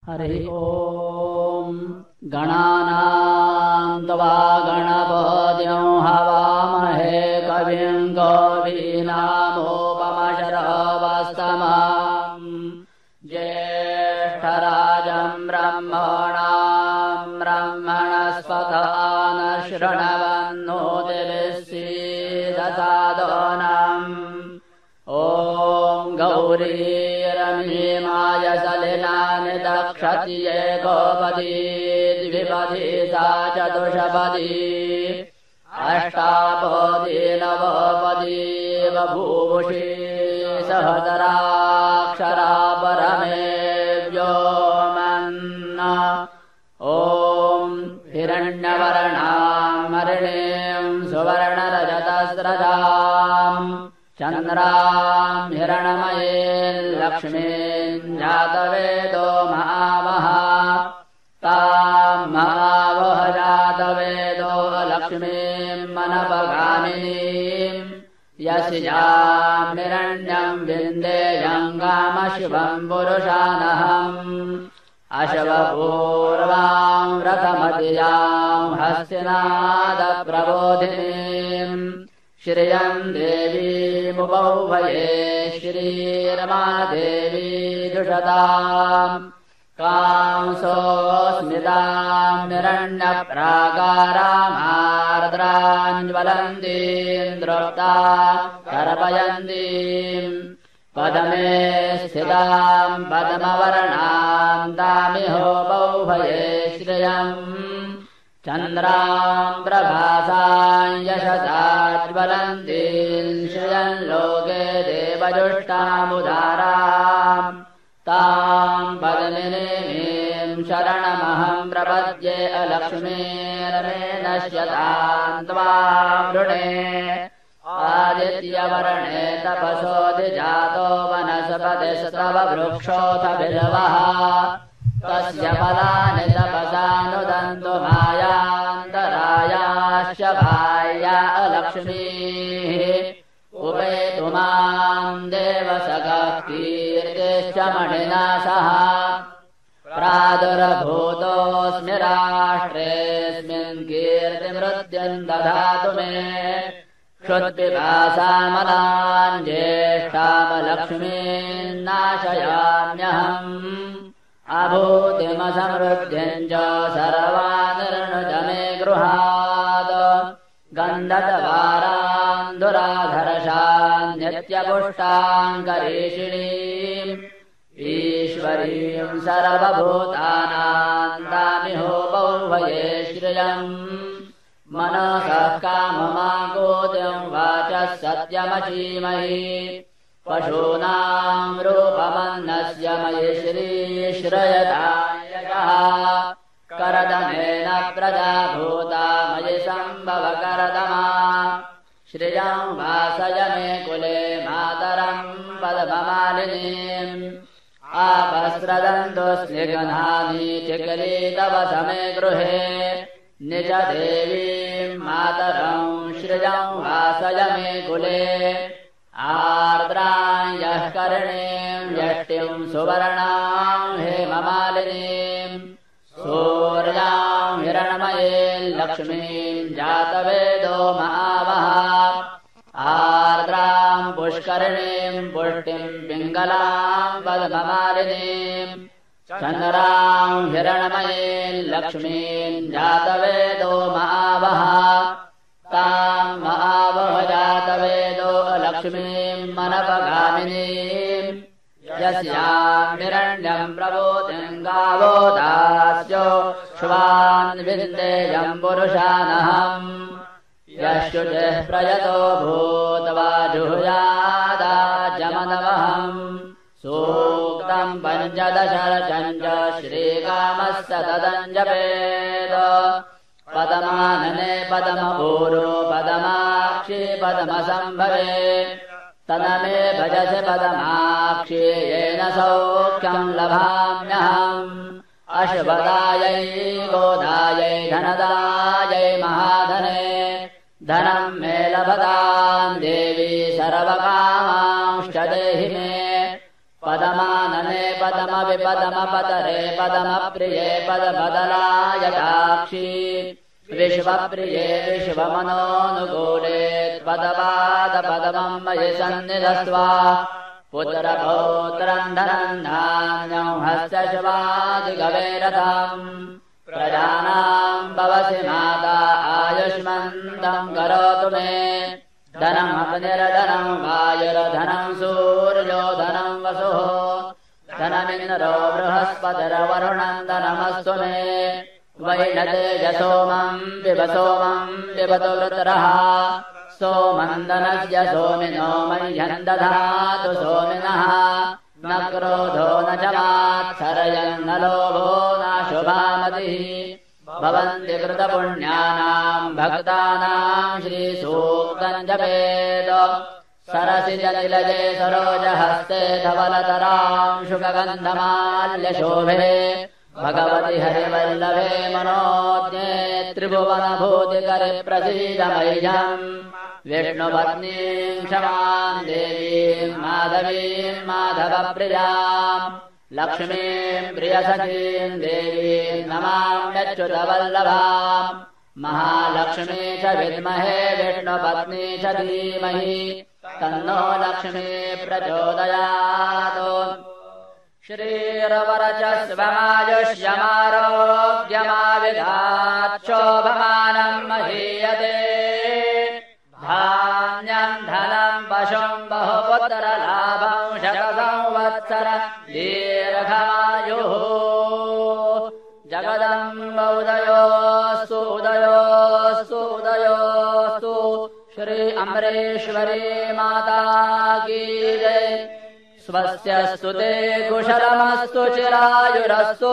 हरि ओम् गणानाम् त्वा गणपतिं हवामहे कविम् कवीनामुपमशरवस्तमम् ज्येष्ठराजम् ब्रह्मणाम् ब्रह्मणस्पत नः शृण्वन्नोतिभिश्रीदसादनम् ॐ गौरीरमीमाय सलिलानि दक्षति एकोपदी द्विपदी सा चतुष्पदी अष्टापदी नवपदी बभूषी सहस्राक्षरा परमेव्यो मन्न ॐ हिरण्यवर्णाम् हरिणीम् सुवर्णरजतस्रजाम् चन्द्राम् हिरणमयीम् लक्ष्मीम् जातवेदो महामहा ताम् महावह जातवेदो लक्ष्मीम् मनपगामिनीम् यस्याम् हिरण्यम् विन्देयम् गामशिवम् पुरुषानहम् अशवपूर्वाम् रथमतियाम् हस्तिनादप्रबोधिनीम् श्रियम् देवीमुपौभये श्रीरमा देवी जुषताम् कांसोऽस्मिताम् हिरण्यप्राकारामार्द्राञ्ज्वलन्तीम् द्रष्टा तर्पयन्तीम् पदमे स्थिताम् पद्मवर्णाम् तामिहोपौभये श्रियम् चन्द्राम् प्रभासाम् यशसा ज्वलन्तीम् श्रियम् लोके देवजुष्टामुदाराम् ताम् पद्मिनीम् शरणमहम् प्रपद्ये अलक्ष्मीर्मे नश्यताम् त्वाम् वृणे आदित्यवर्णे तपसोऽधिजातो वनस्पतिस्तव वृक्षोऽथ बिल्वः तस्य फलानि तपसानुदन्तु मायान्तरायाश्च बाह्या अलक्ष्मीः उपेतु माम् देवसखः कीर्तिश्च मणिना सह प्रादुर्भूतोऽस्मि राष्ट्रेऽस्मिन् कीर्तिमृद्यम् दधातु मे क्षुत्पिपासामलाम् ज्येष्ठामलक्ष्मीम् नाशयाम्यहम् अभूतिमसमृद्ध्यम् च सर्वानिर्णुत मे गृहात् गन्धद्वारान् दुराधर्षान् नित्यपुष्टाम् करीषिणीम् ईश्वरीम् सर्वभूतानाम् तामिहोपौभये श्रियम् मनसः काममाकोद्यम् वाचः सत्यमचीमहि पशूनाम् रूपमन्नस्य मयि श्रीश्रयदायकः करदमेन प्रजाभूता मयि सम्भव करदमा श्रियम् वासय मे कुले मातरम् पद्ममालिनीम् आपस्रदन्तु स्निग्धानि चिक्रीतव समे गृहे निज देवीम् मातरम् श्रियम् वासय मे कुले आर्द्राम् यः कर्णीम् यष्टिम् सुवर्णाम् हेममालिनीम् सूर्याम् हिरण्मयीम् लक्ष्मीम् जातवेदो महावः आर्द्राम् पुष्करिणीम् पुष्टिम् पिङ्गलाम् पद्ममालिनीम् चन्द्राम् हिरण्मयीम् लक्ष्मीम् जातवेदो महावः ताम् महावह जातवेदो लक्ष्मीम् मनपगामिनीम् यस्याम् हिरण्यम् प्रबोधिम् गावो दास्यो श्वान् विन्देयम् पुरुषानहम् यशुचिः प्रयतो भूत्वा जुहुयादाजमनवहम् सूक्तम् पञ्चदशरचम् च श्रीकामस्य तदम् जपेद पदमानने पदमपूरो पदमाक्षी पदमसम्भवे तदमे भजसि पदमाक्षी येन सौख्यम् लभाम्यहम् अश्वदायै गोदायै धनदायै महाधने धनम् मे लभताम् देवी सर्वकामांश्च देहि मे पदमानने पदमविपदमपतरे पदमप्रिये पदबदलायताक्षी विश्वप्रिये विश्वमनोनुकूले पदपादपदमं मयि सन्निधस्वा पुत्रपौत्रम् धनम् धान्यम् हस्तशवादिगवेरथम् प्रजानाम् भवसि माता आयुष्मन्तम् करोतु मे धनमग्निर्धनम् वायुर्धनम् सूर्यो धनम् वसुः धनमिन्द्रो बृहस्पतिर्वरुणम् धनमस्तु मे वैनतेजसोमम् पिबतु वृत्रः सोमम् धनस्य सोमिनो मह्यम् दधातु सोमिनः न क्रोधो न च मात्सर्यम् न लोभो नाशुभामतिः भवन्ति कृतपुण्यानाम् भक्तानाम् श्रीसूक्तम् जपेत सरसिजनिलये सरोजहस्ते धवलतराम् शुकगन्धमाल्यशोभे भगवति हरिवल्लभे मनोज्ञे त्रिभुवनभूतिकरे प्रसीद मह्यम् विष्णुपत्नीम् क्षमाम् देवीम् माधवीम् माधवप्रियाम् लक्ष्मीम् प्रियसखीम् देवीम् नमाम्यच्युतवल्लभाम् महालक्ष्मी च विद्महे विष्णुपत्नी च धीमहि तन्नो लक्ष्मी प्रचोदयात् श्रीरवरचस्वमायुष्यमारोग्यमाविधाच्छोभमानम् महीयते धान्यम् धनम् पशुम् बहुपुत्रलाभम् शतसंवत्सर दीर्घमायुः जगदम्ब उदयोस्तु उदयोस्तु उदयोस्तु श्री अमरेश्वरी माता की जय स्वस्य स्तुते कुशलमस्तु चिरायुरस्तु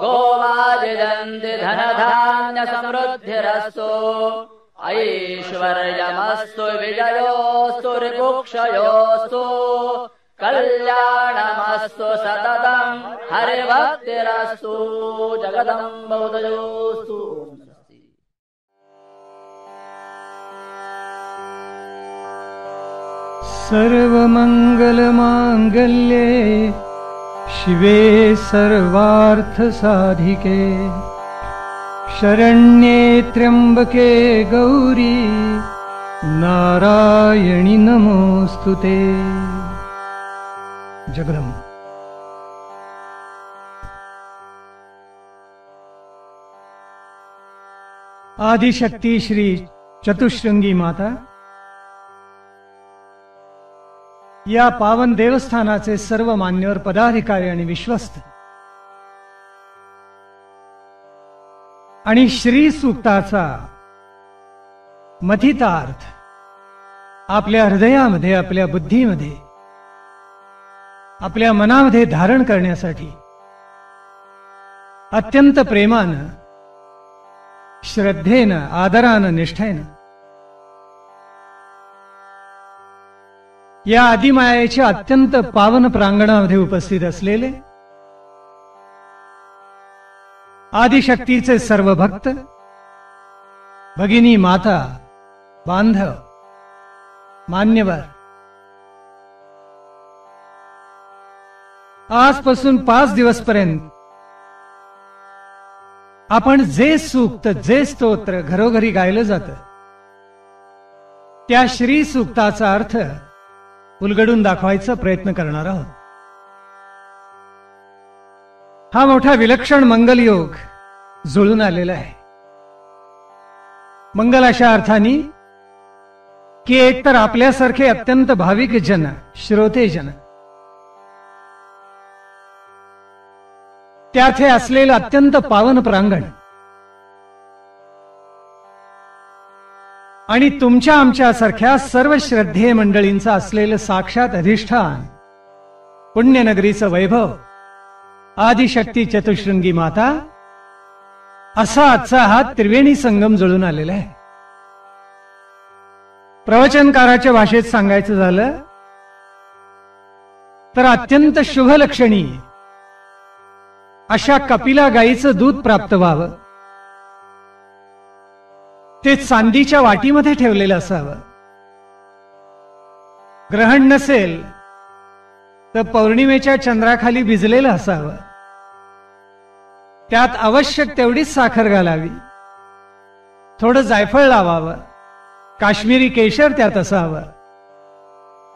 गोवाजिदन्ति धनधान्यसमृद्धिरस्तु ऐश्वर्यमस्तु विजयोस्तु रिपुक्षयोस्तु कल्याणमस्तु सततम् हरिभक्तिरस्तु जगदम्ब उदयोस्तु। सर्वमङ्गलमाङ्गल्ये शिवे सर्वार्थसाधिके शरण्ये त्र्यम्बके गौरी नारायणि नमोऽस्तुते। जगदम्ब आदिशक्ती श्री चतुश्रृंगी माता या पावन देवस्थानाचे सर्व मान्यवर पदाधिकारी आणि विश्वस्त आणि श्री सूक्ताचा मथितार्थ आपल्या हृदयामध्ये आपल्या बुद्धीमध्ये आपल्या मनामध्ये धारण करण्यासाठी अत्यंत प्रेमानं श्रद्धेनं आदरानं निष्ठेनं या आदिमायेच्या अत्यंत पावन प्रांगणामध्ये उपस्थित असलेले आदिशक्तीचे सर्व भक्त भगिनी माता बांधव मान्यवर आजपासून 5 दिवसपर्यंत आपण जे सूक्त जे स्तोत्र घरोघरी गायलं जातं त्या श्री सूक्ताचा अर्थ उलगडून दाखवायचा प्रयत्न करणार आहोत। हा मोठा विलक्षण मंगल योग जुळून आलेला आहे। मंगल अशा अर्थाने की एकतर आपल्यासारखे अत्यंत भाविक जन श्रोते जन त्यात हे असलेलं अत्यंत पावन प्रांगण आणि तुमच्या आमच्या सारख्या सर्व श्रद्धेय मंडळींचं असलेलं साक्षात अधिष्ठान पुण्यनगरीचं वैभव आदिशक्ती चतुश्रृंगी माता असा आजचा हा त्रिवेणी संगम जुळून आलेला आहे। प्रवचनकाराच्या भाषेत सांगायचं झालं तर अत्यंत शुभ लक्षणी अशा कपिला गायीचं दूध प्राप्त व्हावं, ते चांदीच्या वाटीमध्ये ठेवलेलं असावं, ग्रहण नसेल तर पौर्णिमेच्या चंद्राखाली भिजलेलं असावं, त्यात आवश्यक तेवढीच साखर घालावी, थोडं जायफळ लावावं, काश्मीरी केशर त्यात असावं,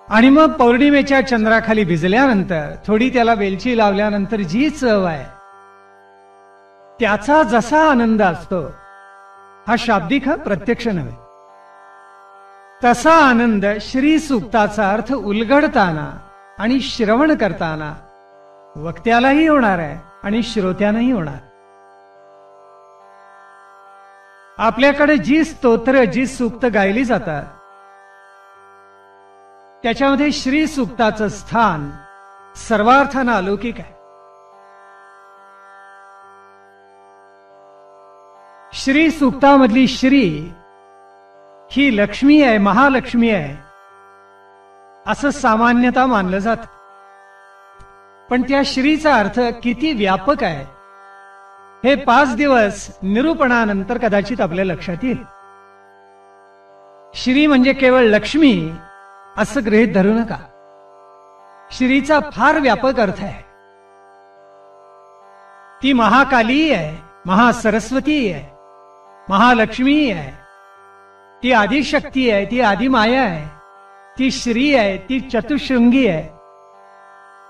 आणि मग पौर्णिमेच्या चंद्राखाली भिजल्यानंतर थोडी त्याला वेलची लावल्यानंतर जी चव आहे त्याचा जसा आनंद असतो, हा शाब्दिक हा प्रत्यक्ष नव्हे, तसा आनंद श्री सूक्ताचा अर्थ उलगडताना आणि श्रवण करताना वक्त्यालाही होणार आहे आणि श्रोत्यानंही होणार. आपल्याकडे जी स्तोत्र, जी सूक्त गायली जातात त्याच्यामध्ये श्री सूक्ताचं स्थान सर्वार्थानं अलौकिक आहे. श्री सूक्तामधली श्री ही लक्ष्मी आहे, महालक्ष्मी आहे असं सामान्यतः मानलं जात. पण त्या श्रीचा अर्थ किती व्यापक आहे हे 5 दिवस निरूपणानंतर कदाचित आपल्या लक्षात येईल. श्री म्हणजे केवळ लक्ष्मी असं गृहीत धरू नका. श्रीचा फार व्यापक अर्थ आहे. ती महाकाली आहे, महासरस्वती आहे, महालक्ष्मी आहे, ती आदिशक्ती आहे, ती आदिमाया आहे, ती श्री आहे, ती चतुशृंगी आहे,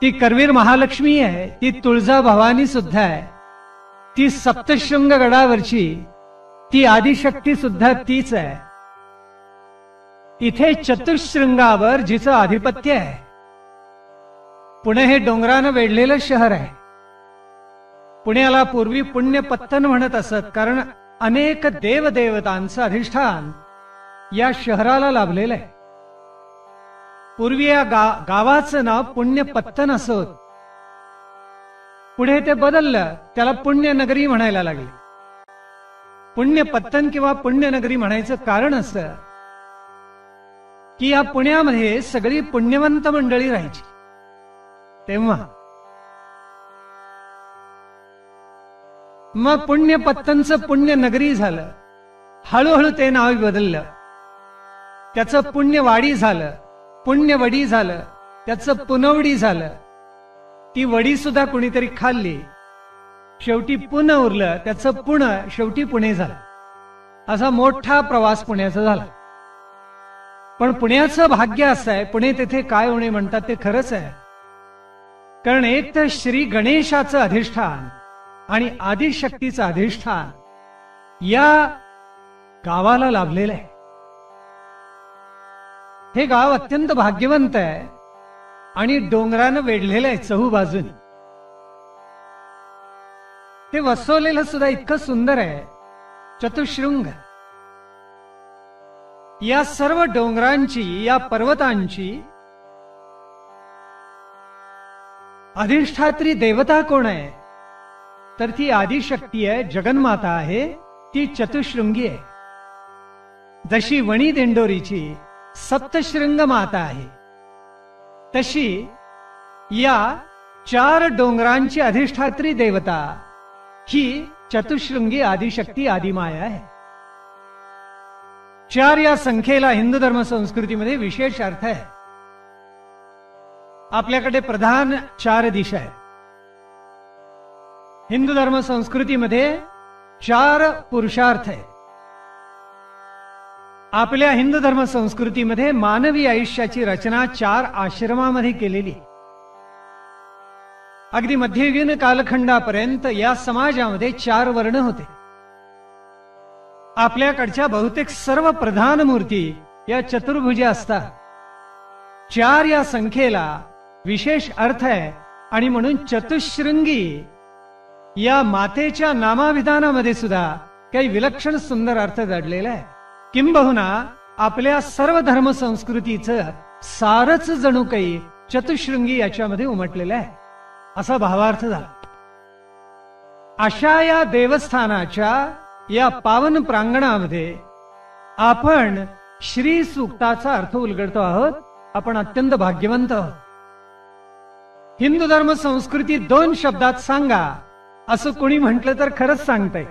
ती करवीर महालक्ष्मी आहे, ती तुळजा भवानी सुद्धा आहे, ती सप्तशृंग गडावरची ती आदिशक्ती सुद्धा तीच आहे. इथे चतुशृंगावर जिचं आधिपत्य आहे. पुणे हे डोंगरानं वेढलेलं शहर आहे. पुण्याला पूर्वी पुण्यपत्तन म्हणत असत, कारण अनेक देवदेवतांचं अधिष्ठान या शहराला लाभलेलं आहे. पूर्वी या गावाचं नाव पुण्यपत्तन असं होतं. पुढे ते बदललं, त्याला पुण्यनगरी म्हणायला लागले. पुण्यपत्तन किंवा पुण्यनगरी म्हणायचं कारण असं की या पुण्यामध्ये सगळी पुण्यवंत मंडळी राहायची. तेव्हा मग पुण्यपत्तनचं पुण्यनगरी झालं. हळूहळू ते नाव बदललं, त्याचं पुण्यवाडी झालं, पुण्यवडी झालं, त्याचं पुनवडी झालं. ती वडी सुद्धा कुणीतरी खाल्ली, शेवटी पुणे उरलं, त्याचं पुणे शेवटी पुणे झालं. असा मोठा प्रवास पुण्याचा झाला. पण पुण्याचं भाग्य असं आहे, पुणे तेथे काय होणे म्हणतात ते खरंच आहे. कारण एक तर श्री गणेशाचं अधिष्ठान आणि आदिशक्तीचं अधिष्ठान या गावाला लाभलेलं आहे. हे गाव अत्यंत भाग्यवंत आहे आणि डोंगरानं वेढलेलं आहे चहूबाजूनी. ते वसवलेलं सुद्धा इतकं सुंदर आहे, चतुशृंग. या सर्व डोंगरांची, या पर्वतांची अधिष्ठात्री देवता कोण आहे तर ती आदिशक्ती आहे, जगन्माता आहे, ती चतुशृंगी आहे. जशी वणी दिंडोरीची सप्तशृंग माता आहे तशी या 4 डोंगरांची अधिष्ठात्री देवता ही चतुशृंगी आदिशक्ती आदिमाया आहे. 4 या संख्येला हिंदू धर्म संस्कृतीमध्ये विशेष अर्थ आहे. आपल्याकडे प्रधान 4 दिशा आहेत. हिंदू धर्म संस्कृतीमध्ये 4 पुरुषार्थ आहेत. आपल्या हिंदू धर्म संस्कृतीमध्ये मानवी आयुष्याची रचना 4 आश्रमामध्ये केलेली. अगदी मध्ययुगीन कालखंडापर्यंत या समाजामध्ये 4 वर्ण होते. आपल्याकडच्या बहुतेक सर्व प्रधान मूर्ती या चतुर्भुज असतात. 4 या संख्येला विशेष अर्थ आहे आणि म्हणून चतुशृंगी या मातेच्या नामाविधानामध्ये सुद्धा काही विलक्षण सुंदर अर्थ दडलेला आहे. किंबहुना आपल्या सर्व धर्म संस्कृतीचं सारच जणू काही चतुशृंगी याच्यामध्ये उमटलेलं आहे असा भावार्थ झाला. अशा या देवस्थानाच्या या पावन प्रांगणामध्ये आपण श्री सूक्ताचा अर्थ उलगडतो आहोत. आपण अत्यंत भाग्यवंत आहोत. हिंदू धर्म संस्कृती 2 शब्दात सांगा असं कोणी म्हटलं तर खरंच सांगताय.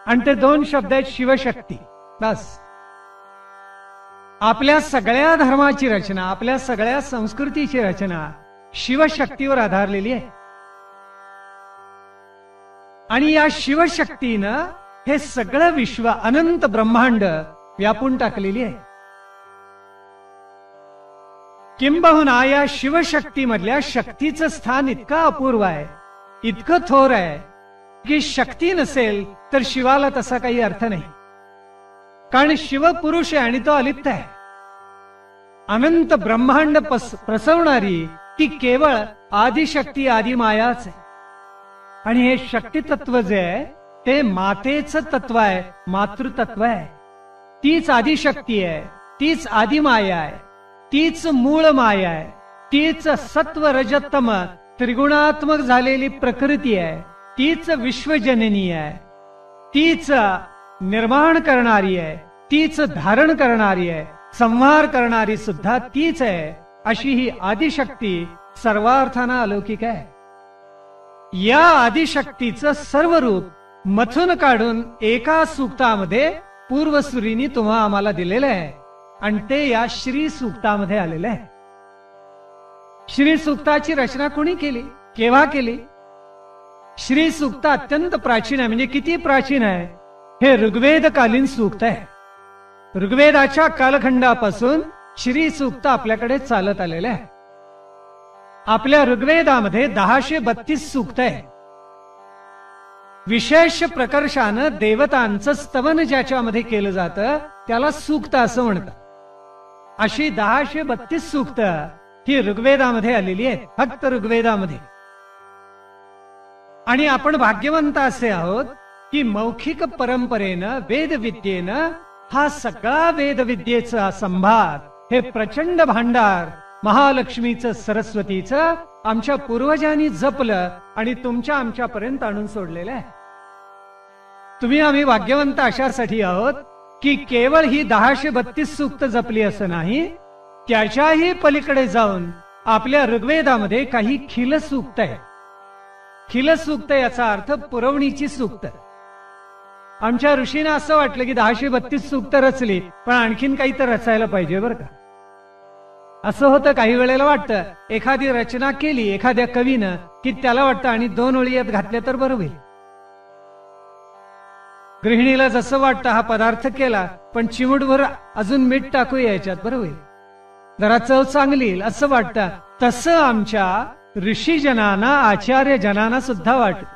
आणि ते 2 शब्द आहेत शिवशक्ती. बस. आपल्या सगळ्या धर्माची रचना, आपल्या सगळ्या संस्कृतीची रचना शिवशक्तीवर आधारलेली आहे. आणि या शिवशक्तीनं हे सगळं विश्व, अनंत ब्रह्मांड व्यापून टाकलेली आहे. किंबहुना या शिवशक्तीमधल्या शक्तीचं स्थान इतकं अपूर्व आहे, इतकं थोर आहे की शक्ती नसेल तर शिवाला तसा काही अर्थ नाही. कारण शिव पुरुष आहे आणि तो अलिप्त आहे. अनंत ब्रह्मांड प्रसवणारी ती केवळ आदिशक्ती, आदिमायाच आहे. आणि हे शक्ती तत्व जे आहे ते मातेचं तत्व आहे, मातृतत्व आहे. तीच आदिशक्ती आहे, तीच आदिमाया आहे, तीच मूळ माया आहे, तीच सत्व रजतम त्रिगुणात्मक झालेली प्रकृती आहे, तीच विश्वजननी आहे, तीच निर्माण करणारी आहे, तीच धारण करणारी आहे, संहार करणारी सुद्धा तीच आहे. अशी ही आदिशक्ती सर्वार्थानं अलौकिक आहे. या आदिशक्तीचं सर्व रूप मथून काढून एका सूक्तामध्ये पूर्वसुरीनी तुम्हा आम्हाला दिलेलं आहे आणि ते या श्री सूक्तामध्ये आलेलं आहे. श्री सूक्ताची रचना कोणी केली, केव्हा केली? श्री सूक्त अत्यंत प्राचीन आहे. म्हणजे किती प्राचीन आहे? हे ऋग्वेदकालीन सूक्त आहे. ऋग्वेदाच्या कालखंडापासून श्री सूक्त आपल्याकडे चालत आलेलं आहे. आपल्या ऋग्वेदामध्ये 1032 सूक्त आहे. विशेष प्रकर्षानं देवतांचं स्तवन ज्याच्यामध्ये केलं जातं त्याला सूक्त असं म्हणतात. अशी 1032 सूक्त ही ऋग्वेदामध्ये आलेली आहे, फक्त ऋग्वेदामध्ये. आणि आपण भाग्यवंत असे आहोत की मौखिक परंपरेनं, वेदविद्येनं हा सगळा वेदविद्येचा संभार, हे प्रचंड भांडार महालक्ष्मीचं, सरस्वतीचं आमच्या पूर्वजांनी जपलं आणि तुमच्या आमच्यापर्यंत आणून सोडलेलं आहे. तुम्ही आम्ही भाग्यवंत अशासाठी आहोत की केवळ ही 1032 सूक्त जपली असं नाही, त्याच्याही पलीकडे जाऊन आपल्या ऋग्वेदामध्ये काही खिल सूक्त आहे. खिल सूक्त याचा अर्थ पुरवणीची सूक्त. आमच्या ऋषींना असं वाटलं की 1032 सूक्त रचली, पण आणखीन काही तर रचायला पाहिजे बरं का. असं होतं काही वेळेला वाटतं एखादी रचना केली एखाद्या कवीनं की त्याला वाटतं आणि 2 ओळी यात घातल्या तर बरं होईल. गृहिणीला जसं वाटतं हा पदार्थ केला पण चिमूटभर अजून मीठ टाकूया याच्यात, बरं होईल, जरा चव चांगली येईल असं वाटतं. तसं आमच्या ऋषीजनांना, आचार्यजनांना सुद्धा वाटतं.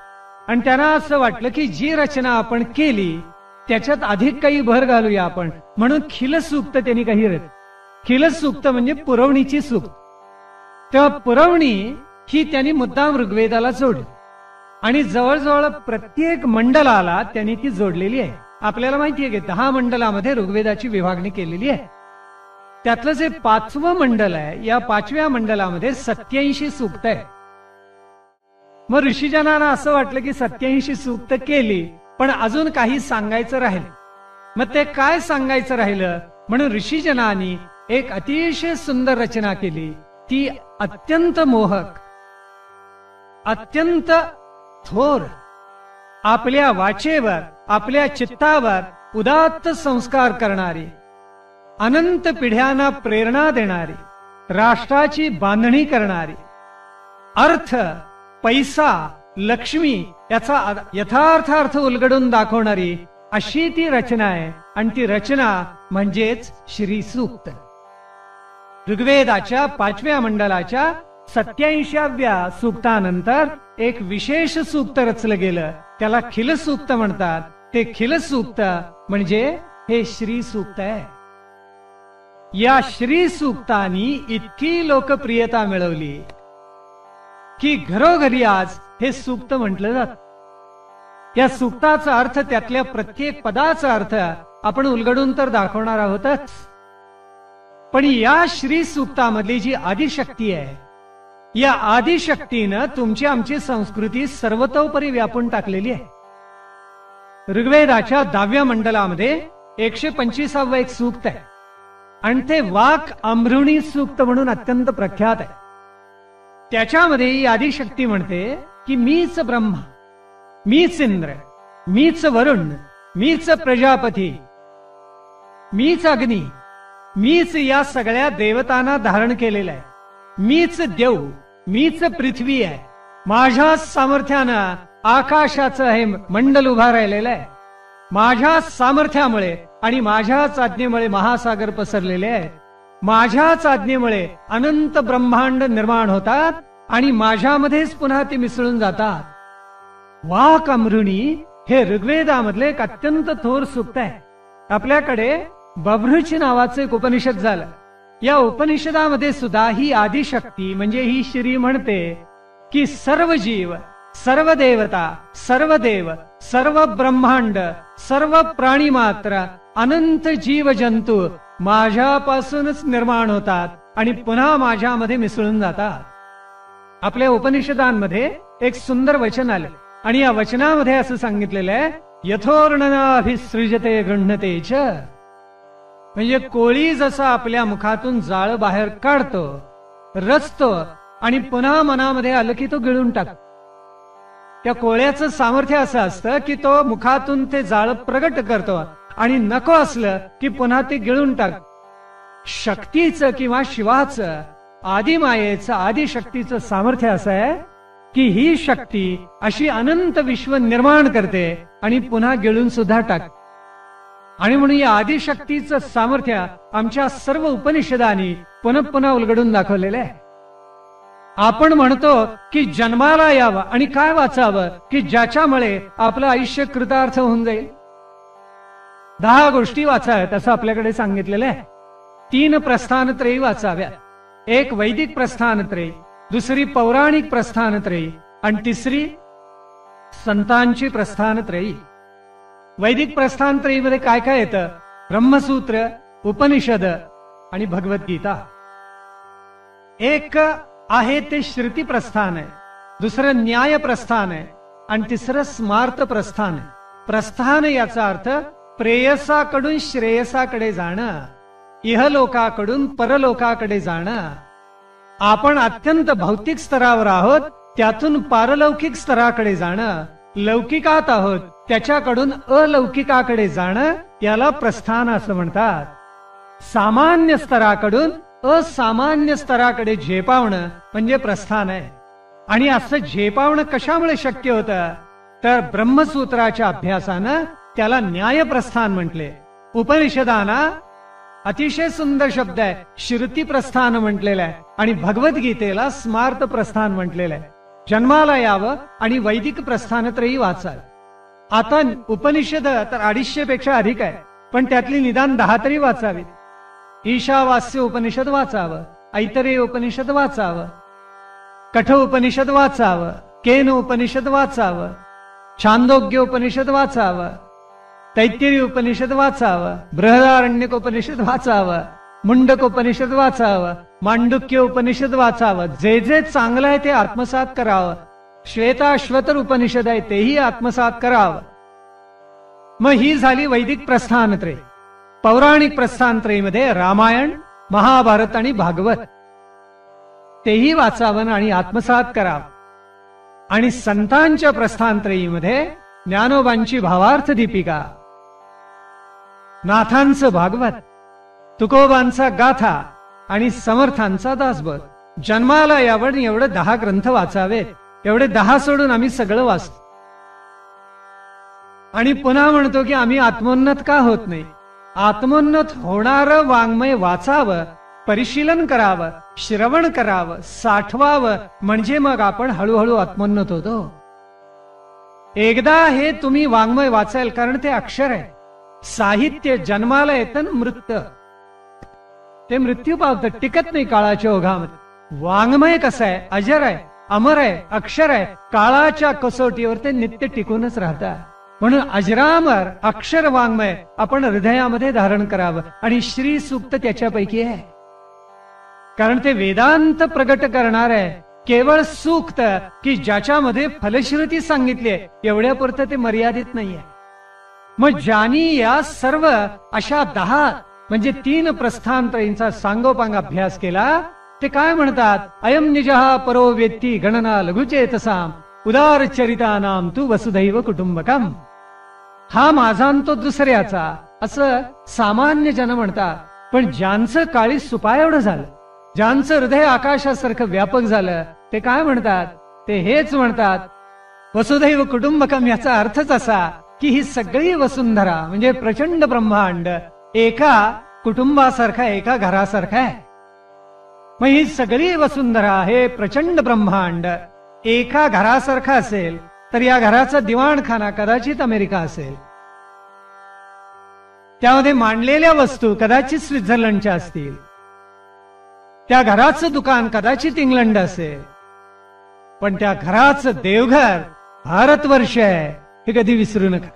आणि त्यांना असं वाटलं की जी रचना आपण केली त्याच्यात अधिक काही भर घालूया आपण, म्हणून खिल सूक्त त्यांनी काही रचलं. खिल सूक्त म्हणजे पुरवणीची सूक्त. तेव्हा पुरवणी ही त्यांनी मुद्दाम ऋग्वेदाला जोडली आणि जवळजवळ प्रत्येक मंडलाला त्यांनी ती जोडलेली आहे. आपल्याला माहिती आहे की 10 मंडलामध्ये ऋग्वेदाची विभागणी केलेली आहे. त्यातलं जे 5वं मंडल आहे, या 5व्या मंडलामध्ये 87 सूक्त आहे. मग ऋषीजनांना असं वाटलं की 87 सूक्त केली पण अजून काही सांगायचं राहिलं. मग ते काय सांगायचं राहिलं म्हणून ऋषीजनांनी एक अतिशय सुंदर रचना केली. ती अत्यंत मोहक, अत्यंत थोर, आपल्या वाचेवर, आपल्या चित्तावर उदात्त संस्कार करणारी, अनंत पिढ्यांना प्रेरणा देणारी, राष्ट्राची बांधणी करणारी, अर्थ, पैसा, लक्ष्मी याचा यथार्थ अर्थ उलगडून दाखवणारी अशी ती रचना आहे. आणि ती रचना म्हणजेच श्री सूक्त. ऋग्वेदाच्या 5व्या मंडलाच्या 87व्या सूक्तानंतर एक विशेष सूक्त रचलं गेलं, त्याला खिल सूक्त म्हणतात. ते खिल सूक्त म्हणजे हे श्री सूक्त आहे. या श्री सूक्तानी इतकी लोकप्रियता मिळवली की घरोघरी आज हे सूक्त म्हटलं जात. या सूक्ताचा अर्थ, त्यातल्या प्रत्येक पदाचा अर्थ आपण उलगडून तर दाखवणार आहोतच, पण या श्री सूक्तामधली जी आदिशक्ती आहे, या आदिशक्तीनं तुमची आमची संस्कृती सर्वतोपरी व्यापून टाकलेली आहे. ऋग्वेदाच्या 10व्या मंडलामध्ये 125वं एक सूक्त आहे आणि ते वाक अमृणी सूक्त म्हणून अत्यंत प्रख्यात आहे. त्याच्यामध्ये ही आदिशक्ती म्हणते की मीच ब्रह्मा, मीच इंद्र, मीच वरुण, मीच प्रजापती, मीच अग्नी, मीच या सगळ्या देवतांना धारण केलेलं आहे, मीच देव, मीच पृथ्वी आहे, माझ्याच सामर्थ्यानं आकाशाचं हे मंडल उभा राहिलेलं आहे, माझ्याच सामर्थ्यामुळे आणि माझ्याच आज्ञेमुळे महासागर पसरलेले आहे, माझ्याच आज्ञेमुळे अनंत ब्रह्मांड निर्माण होतात आणि माझ्यामध्येच पुन्हा ते मिसळून जातात. वाक अमृणी हे ऋग्वेदामधले एक अत्यंत थोर सूक्त आहे. आपल्याकडे बभ्रुच नावाचं एक उपनिषद झालं. या उपनिषदामध्ये सुद्धा ही आदिशक्ती म्हणजे ही श्री म्हणते की सर्व जीव, सर्व देवता, सर्व देव, सर्व ब्रह्मांड, सर्व प्राणी मात्र, अनंत जीव जंतू माझ्यापासूनच निर्माण होतात आणि पुन्हा माझ्यामध्ये मिसळून जातात. आपल्या उपनिषदांमध्ये एक सुंदर वचन आलं आणि या वचनामध्ये असं सांगितलेलं आहे, यथोर्णनाभिसृजते गृह्णते च. म्हणजे कोळी जसं आपल्या मुखातून जाळ बाहेर काढतो, रचतो आणि पुन्हा मनामध्ये आलं की तो गिळून टाकतो. त्या कोळ्याचं सामर्थ्य असं असतं की तो मुखातून ते जाळ प्रगट करतो आणि नको असलं की पुन्हा ते गिळून टाकतो. शक्तीचं किंवा शिवाचं, आदिमायेचं, आदिशक्तीचं सामर्थ्य असं आहे की ही शक्ती अशी अनंत विश्व निर्माण करते आणि पुन्हा गिळून सुद्धा टाकते. आणि म्हणून या आदिशक्तीचं सामर्थ्य आमच्या सर्व उपनिषदांनी पुन्हा पुन्हा उलगडून दाखवलेलं आहे. आपण म्हणतो की जन्माला यावं आणि काय वाचावं की ज्याच्यामुळे आपलं आयुष्य कृतार्थ होऊन जाईल. 10 गोष्टी वाचाव्यात असं आपल्याकडे सांगितलेलं आहे. 3 प्रस्थानत्रयी वाचाव्या. एक वैदिक प्रस्थानत्रयी, दुसरी पौराणिक प्रस्थानत्रयी आणि तिसरी संतांची प्रस्थानत्रयी. वैदिक प्रस्थानत्रयीमध्ये काय काय येतं? ब्रह्मसूत्र, उपनिषद आणि भगवद्गीता. एक आहे ते श्रुती प्रस्थान आहे, दुसरं न्याय प्रस्थान आहे आणि तिसरं स्मार्त प्रस्थान आहे. प्रस्थान याचा अर्थ प्रेयसाकडून श्रेयसाकडे जाणं, इहलोकाकडून परलोकाकडे जाणं. आपण अत्यंत भौतिक स्तरावर आहोत, त्यातून पारलौकिक स्तराकडे जाणं. लौकिकात आहोत, त्याच्याकडून अलौकिकाकडे जाणं याला प्रस्थान असं म्हणतात. सामान्य स्तराकडून असामान्य स्तराकडे झेपावणं म्हणजे प्रस्थान आहे. आणि असं झेपावणं कशामुळे शक्य होतं? तर ब्रह्मसूत्राच्या अभ्यासानं त्याला न्याय प्रस्थान म्हटले. उपनिषदांना अतिशय सुंदर शब्द आहे श्रुती प्रस्थान म्हटलेलं आहे आणि भगवद्गीतेला स्मार्त प्रस्थान म्हटलेलं आहे. जन्माला यावं आणि वैदिक प्रस्थानत्रयी वाचाल. आता उपनिषद तर 250 पेक्षा अधिक आहे, पण त्यातली निदान 10 तरी वाचावी. ईशावास्य उपनिषद वाचावं, ऐतरेय उपनिषद वाचावं, कठ उपनिषद वाचावं, केन उपनिषद वाचावं, छांदोग्य उपनिषद वाचावं, तैत्तिरीय उपनिषद वाचावं, बृहदारण्यक उपनिषद वाचावं, मुंडक उपनिषद वाचावं, मांडुक्य उपनिषद वाचावं. जे जे चांगलं आहे ते आत्मसात करावं. श्वेताश्वतर उपनिषद आहे तेही आत्मसात करावं. मग ही झाली वैदिक प्रस्थानत्रय. पौराणिक प्रस्थानत्रयीमध्ये रामायण, महाभारत आणि भागवत तेही वाचावं आणि आत्मसात करावं. आणि संतांच्या प्रस्थानत्रयीमध्ये ज्ञानोबांची भावार्थ दीपिका, नाथांचं भागवत, तुकोबांचा गाथा आणि समर्थांचा दासबोध. जन्माला यावं एवढं 10 ग्रंथ वाचावेत. एवढे 10 सोडून आम्ही सगळं वाचतो आणि पुन्हा म्हणतो की आम्ही आत्मोन्नत का होत नाही. आत्मोन्नत होणारं वाङ्मय वाचावं, परिशीलन करावं, श्रवण करावं, साठवावं, म्हणजे मग आपण हळूहळू आत्मोन्नत होतो. एकदा हे तुम्ही वाङ्मय वाचाल, कारण ते अक्षर आहे. साहित्य जन्माला येतं, मृत्यू ते मृत्यू पावतं, टिकत नाही काळाच्या ओघामध्ये. वाङ्मय कसं आहे? अजर आहे, अमर आहे, अक्षर आहे. काळाच्या कसोटीवर ते नित्य टिकूनच राहतात. म्हणून अजरामर अक्षर वाङ्मय आपण हृदयामध्ये धारण करावं आणि श्री सूक्त त्याच्यापैकी आहे. कारण ते वेदांत प्रगट करणार आहे. केवळ सूक्त की ज्याच्यामध्ये फलश्रुती सांगितली आहे एवढ्यापुरतं ते मर्यादित नाहीये. मग ज्यांनी या सर्व अशा 10 म्हणजे 3 प्रस्थानत्रयींचा सांगोपांग अभ्यास केला ते काय म्हणतात? अयम निजहा परो वेत्ती गणना लघुचेतसाम उदार चरितानाम तू वसुधैव कुटुंबकम. हा माझा तो दुसऱ्याचा असं सामान्य जन म्हणतात. पण ज्यांचं काळी सुपाय एवढं झालं, ज्यांचं हृदय आकाशासारखं व्यापक झालं, ते काय म्हणतात? ते हेच म्हणतात, वसुधैव कुटुंबकम याचा अर्थच असा की ही सगळी वसुंधरा म्हणजे प्रचंड ब्रह्मांड एका कुटुंबासारखा, एका घरासारखा आहे. मग ही सगळी वसुंधरा, हे प्रचंड ब्रह्मांड एका घरासारखा असेल तर या घराचा दिवाणखाना कदाचित अमेरिका असेल. त्यामध्ये मांडलेल्या वस्तू कदाचित स्वित्झर्लंडच्या असतील. त्या घराचं दुकान कदाचित इंग्लंड असेल. पण त्या घराचं देवघर भारतवर्ष आहे, हे कधी विसरू नका.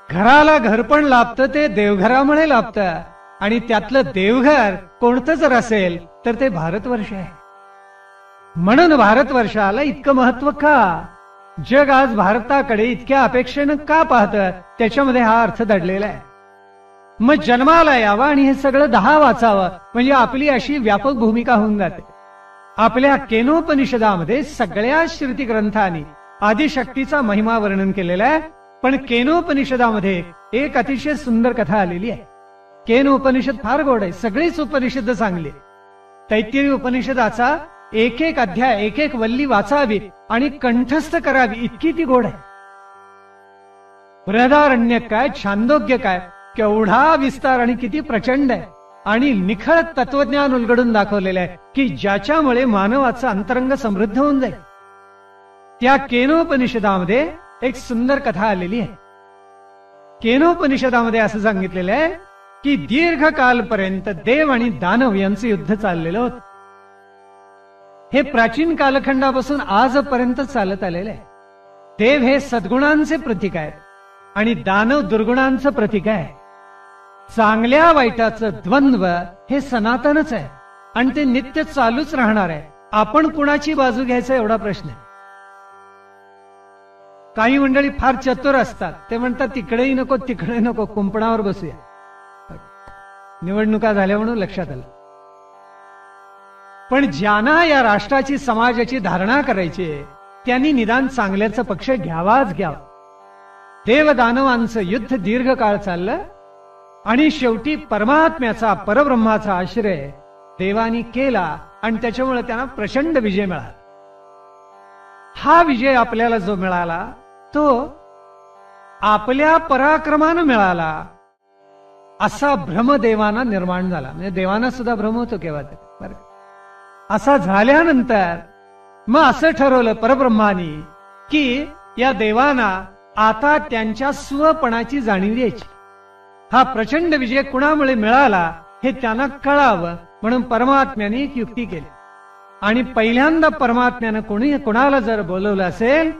घराला घरपण लाभतं ते देवघरामुळे लाभतं. आणि त्यातलं देवघर कोणतं जर असेल तर ते भारतवर्ष आहे. म्हणून भारतवर्षाला इतकं महत्व का? जग आज भारताकडे इतक्या अपेक्षेनं का पाहतं? त्याच्यामध्ये हा अर्थ दडलेला आहे. मग जन्माला यावा आणि हे सगळं 10 वाचावं म्हणजे आपली अशी व्यापक भूमिका होऊन जाते. आपल्या केनोपनिषदामध्ये सगळ्या श्रुती ग्रंथांनी आदिशक्तीचा महिमा वर्णन केलेला आहे. पण केनोपनिषदामध्ये एक अतिशय सुंदर कथा आलेली आहे. केन उपनिषद फार गोड आहे. सगळीच उपनिषद चांगली. तैत्तिरीय उपनिषदाचा एक एक अध्याय, एक एक वल्ली वाचावी आणि कंठस्थ करावी इतकी ती गोड आहे. बृहदारण्यक काय, छांदोग्य काय, केवढा विस्तार आणि किती प्रचंड आहे. आणि निखळ तत्वज्ञान उलगडून दाखवलेलं आहे की ज्याच्यामुळे मानवाचं अंतरंग समृद्ध होऊन जाईल. त्या केनोपनिषदामध्ये एक सुंदर कथा आलेली आहे. केनोपनिषदामध्ये असं सांगितलेलं आहे की दीर्घकालपर्यंत देव आणि दानव यांचं युद्ध चाललेलं होतं. हे प्राचीन कालखंडापासून आजपर्यंत चालत आलेलं आहे. देव हे सद्गुणांचे प्रतीक आहेत आणि दानव दुर्गुणांचं प्रतीक आहे. चांगल्या वाईटाचं द्वंद्व हे सनातनच आहे आणि ते नित्य चालूच राहणार आहे. आपण कुणाची बाजू घ्यायचा एवढा प्रश्न आहे. काही मंडळी फार चतुर असतात. ते म्हणतात तिकडेही नको तिकडे नको, कुंपणावर बसूया. निवडणुका झाल्या म्हणून लक्षात आलं. पण ज्यांना या राष्ट्राची, समाजाची धारणा करायची त्यांनी निदान चांगल्याचा पक्ष घ्यावाच घ्यावा. देवदानवांचं युद्ध दीर्घकाळ चाललं आणि शेवटी परमात्म्याचा, परब्रह्माचा आश्रय देवानी केला आणि त्याच्यामुळे त्यांना प्रचंड विजय मिळाला. हा विजय आपल्याला जो मिळाला तो आपल्या पराक्रमानं मिळाला असा भ्रम देवाना निर्माण झाला. म्हणजे देवाना सुद्धा भ्रम होतो केव्हा तरी. असा झाल्यानंतर मग असं ठरवलं परब्रह्मानी की या देवाना आता त्यांच्या स्वपणाची जाणीव द्यायची. हा प्रचंड विजय कुणामुळे मिळाला हे त्यांना कळावं म्हणून परमात्म्याने एक युक्ती केली. आणि पहिल्यांदा परमात्म्यानं कोणाला जर बोलवलं असेल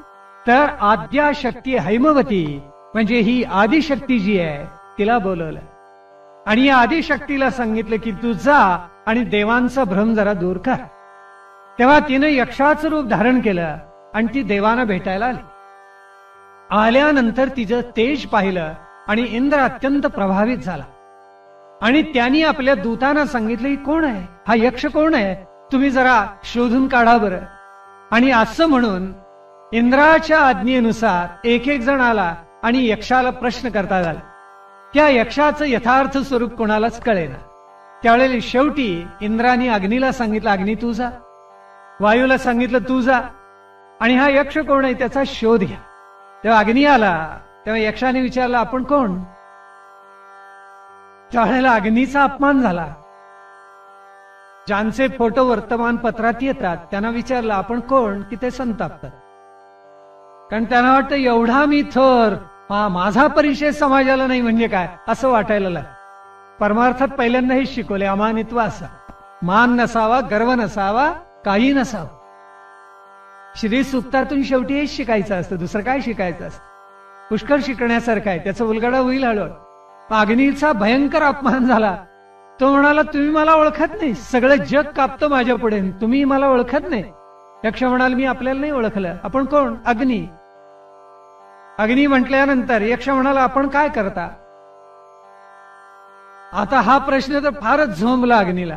तर आद्याशक्ती हैमवती म्हणजे ही आदिशक्ती जी आहे तिला बोलवलं. आणि या आदिशक्तीला सांगितलं की तू जा आणि देवांचा भ्रम जरा दूर कर. तेव्हा तिनं यक्षाचं रूप धारण केलं आणि ती देवांना भेटायला आली. आल्यानंतर तिचं तेज पाहिलं आणि इंद्र अत्यंत प्रभावित झाला. आणि त्यांनी आपल्या दूतांना सांगितलं की कोण आहे हा यक्ष, कोण आहे, तुम्ही जरा शोधून काढा बरं. आणि असं म्हणून इंद्राच्या आज्ञेनुसार एक एक जण आला आणि यक्षाला प्रश्न करता झाला. त्या यक्षाचं यथार्थ स्वरूप कोणालाच कळेना. त्यावेळेला शेवटी इंद्राने अग्नीला सांगितलं अग्नी तू जा, वायूला सांगितलं तू जा आणि हा यक्ष कोण आहे त्याचा शोध घ्या. तेव्हा अग्नी आला. तेव्हा यक्षाने विचारलं आपण कोण. त्यावेळेला अग्नीचा अपमान झाला. ज्यांचे फोटो वर्तमानपत्रात येतात त्यांना विचारलं आपण कोण, की ते संतापतात. कारण त्यांना वाटतं एवढा मी थोर, माझा परिचय समाजाला नाही म्हणजे काय असं वाटायला लागलं. परमार्थात पहिल्यांदा हे शिकवले अमानित्व असा, मान नसावा, गर्व नसावा, काही नसावं. श्री सुक्तातून शेवटी हेच शिकायचं असतं, दुसरं काय शिकायचं असतं. पुष्कळ शिकण्यासारखं आहे, त्याचा उलगडा होईल हळूहळू. अग्नीचा भयंकर अपमान झाला. तो म्हणाला तुम्ही मला ओळखत नाही, सगळं जग कापतं माझ्या पुढे, तुम्ही मला ओळखत नाही. यक्ष म्हणाल मी आपल्याला नाही ओळखलं, आपण कोण. अग्नी. अग्नी म्हटल्यानंतर यक्ष म्हणाला आपण काय करता. आता हा प्रश्न तर फारच झोंबला अग्नीला.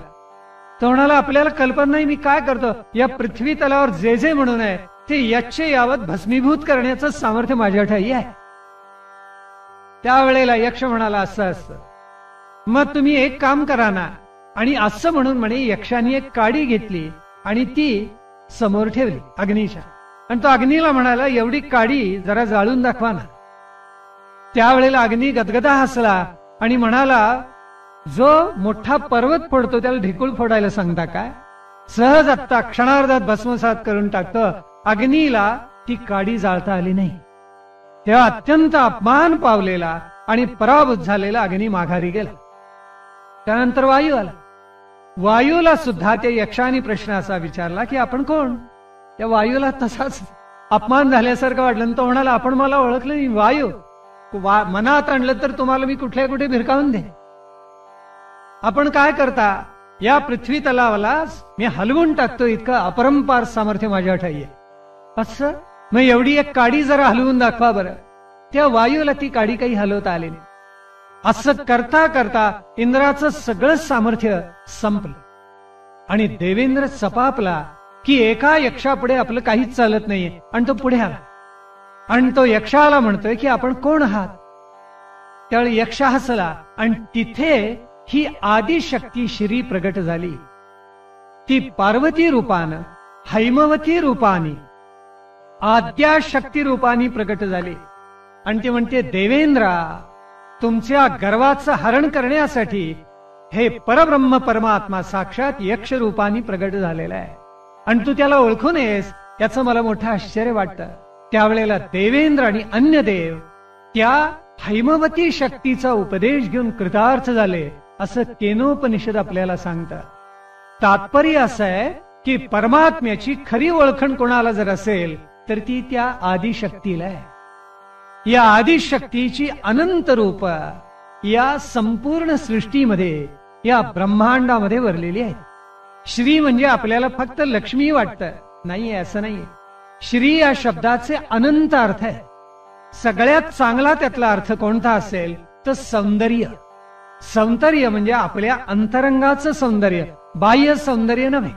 तो म्हणाला आपल्याला कल्पना नाही मी काय करतो. या पृथ्वी तलावर जे जे म्हणून आहे ते यच्चे यावत भस्मीभूत करण्याचं सामर्थ्य माझ्या ठाई आहे. त्यावेळेला यक्ष म्हणाला असं असतं, मग तुम्ही एक काम करा ना. आणि असं म्हणून म्हणे यक्षाने एक काडी घेतली आणि ती समोर ठेवली अग्नीच्या. आणि तो अग्नीला म्हणाला, एवढी काडी जरा जाळून दाखवा ना. त्यावेळेला अग्नी गदगदा हसला आणि म्हणाला, जो मोठा पर्वत फोडतो त्याला ढिकूळ फोडायला सांगता काय? सहज आत्ता क्षणार्धात भस्मसात करून टाकतो. अग्नीला ती काडी जाळता आली नाही. तेव्हा अत्यंत अपमान पावलेला आणि पराभूत झालेला अग्नी माघारी गेला. त्यानंतर वायू आला. वायूला सुद्धा त्या यक्षाने प्रश्न असा विचारला की आपण कोण? त्या वायूला तसाच अपमान झाल्यासारखं वाटलं. तो म्हणाला, आपण मला ओळखलं नाही. वायू मनात आणलं तर तुम्हाला मी कुठल्या कुठे भिरकावून दे. आपण काय करता? या पृथ्वी तलावाला मी हलवून टाकतो, इतकं अपरंपार सामर्थ्य माझ्या ठाई आहे. असं मग एवढी एक काडी जरा हलवून दाखवा बरं. त्या वायूला ती काडी काही हलवता आली नाही. असं करता करता इंद्राचं सगळं सामर्थ्य संपलं आणि देवेंद्र सपापला की एका यक्षापुढे आपलं काहीच चालत नाहीये. आणि तो पुढे आला आणि तो यक्षाला म्हणतोय की आपण कोण आहात? त्यावेळी यक्ष हसला आणि तिथे ही आदिशक्ती श्री प्रगट झाली. ती पार्वती रूपानं, हैमवती रूपाने, आद्याशक्ती रूपाने प्रगट झाली. आणि ती म्हणते, देवेंद्रा, तुमच्या गर्वाचं हरण करण्यासाठी हे परब्रह्म परमात्मा साक्षात यक्ष रूपाने प्रगट झालेला आहे आणि तू त्याला ओळखू नयेस याचं मला मोठं आश्चर्य वाटतं. त्यावेळेला देवेंद्र आणि अन्य देव त्या हैमवती शक्तीचा उपदेश घेऊन कृतार्थ झाले असं केनोपनिषद आपल्याला सांगतं. तात्पर्य असं आहे की परमात्म्याची खरी ओळखण कोणाला जर असेल तर ती त्या आदिशक्तीला आहे. या आदिशक्तीची अनंत रूप या संपूर्ण सृष्टीमध्ये, या ब्रह्मांडामध्ये वरलेली आहेत. श्री म्हणजे आपल्याला फक्त लक्ष्मी वाटतं, नाहीये असं नाहीये. श्री या शब्दाचे अनंत अर्थ आहे. सगळ्यात चांगला त्यातला अर्थ कोणता असेल तर सौंदर्य. सौंदर्य म्हणजे आपल्या अंतरंगाचं सौंदर्य, बाह्य सौंदर्य नव्हे.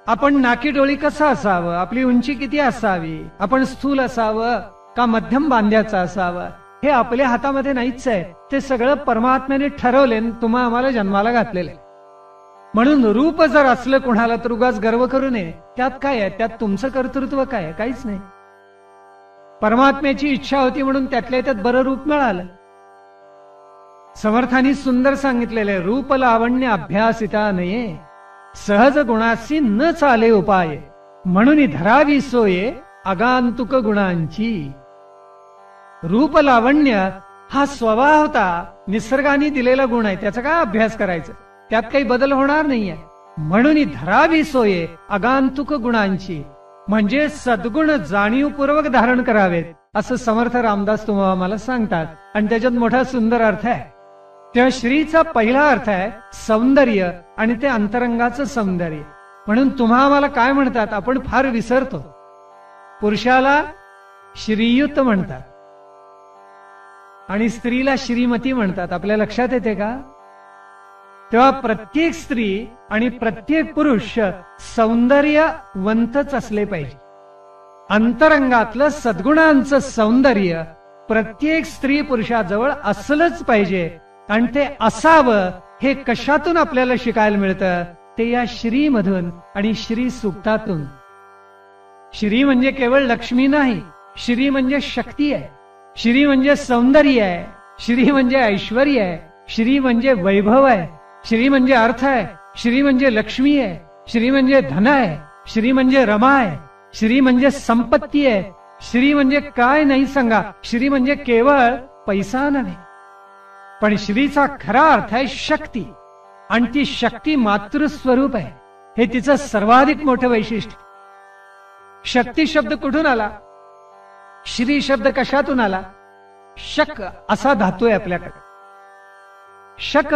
आपण नाकी डोळी कसं असावं, आपली उंची किती असावी, आपण स्थूल असावं का मध्यम बांध्याचं असावं, हे आपल्या हातामध्ये नाहीच आहे. ते सगळं परमात्म्याने ठरवले, तुम्हा आम्हाला जन्माला घातलेलं. म्हणून रूप जर असलं कोणाला तर उगाच गर्व करू नये. त्यात काय आहे? त्यात तुमचं कर्तृत्व काय आहे? काहीच नाही. परमात्म्याची इच्छा होती म्हणून त्यातल्या त्यात बरं रूप मिळालं. समर्थांनी सुंदर सांगितलेले, रूप लावण्य अभ्यासिता नये, सहज गुणासी न चाले उपाय, म्हणून धरावी सोये आगंतुक गुणांची. रूप लावण्य हा स्वभाव होता, निसर्गाने दिलेला गुण आहे. त्याचा काय अभ्यास करायचा? त्यात काही बदल होणार नाहीये. म्हणून धरावी सोये आगंतुक गुणांची, म्हणजे सद्गुण जाणीवपूर्वक धारण करावेत असं समर्थ रामदास तुम्हाला मला सांगतात. आणि त्याच्यात मोठा सुंदर अर्थ आहे. तेव्हा श्रीचा पहिला अर्थ आहे सौंदर्य आणि ते अंतरंगाचं सौंदर्य. म्हणून तुम्हा आम्हाला काय म्हणतात? आपण फार विसरतो. पुरुषाला श्रीयुत म्हणतात आणि स्त्रीला श्रीमती म्हणतात. आपल्या लक्षात येते का? तेव्हा प्रत्येक स्त्री आणि प्रत्येक पुरुष सौंदर्यवंतच असले पाहिजे. अंतरंगातलं सद्गुणांचं सौंदर्य प्रत्येक स्त्री पुरुषाजवळ असलंच पाहिजे. आणि ते असावं हे कशातून आपल्याला शिकायला मिळतं? ते या श्रीमधून आणि श्री सूक्तातून. श्री म्हणजे केवळ लक्ष्मी नाही, श्री म्हणजे शक्ती आहे, श्री म्हणजे सौंदर्य आहे, श्री म्हणजे ऐश्वर्य आहे, श्री म्हणजे वैभव आहे, श्री म्हणजे अर्थ आहे, श्री म्हणजे लक्ष्मी आहे, श्री म्हणजे धन आहे, श्री म्हणजे रमा आहे, श्री म्हणजे संपत्ती आहे. श्री म्हणजे काय नाही सांगा? श्री म्हणजे केवळ पैसा नव्हे, पण श्रीचा खरा अर्थ आहे शक्ती. आणि ती शक्ती मातृस्वरूप आहे. हे तिचं सर्वाधिक मोठं वैशिष्ट्य. शक्ती शब्द कुठून आला? श्री शब्द कशातून आला? शक असा धातू आहे आपल्याकडे. शक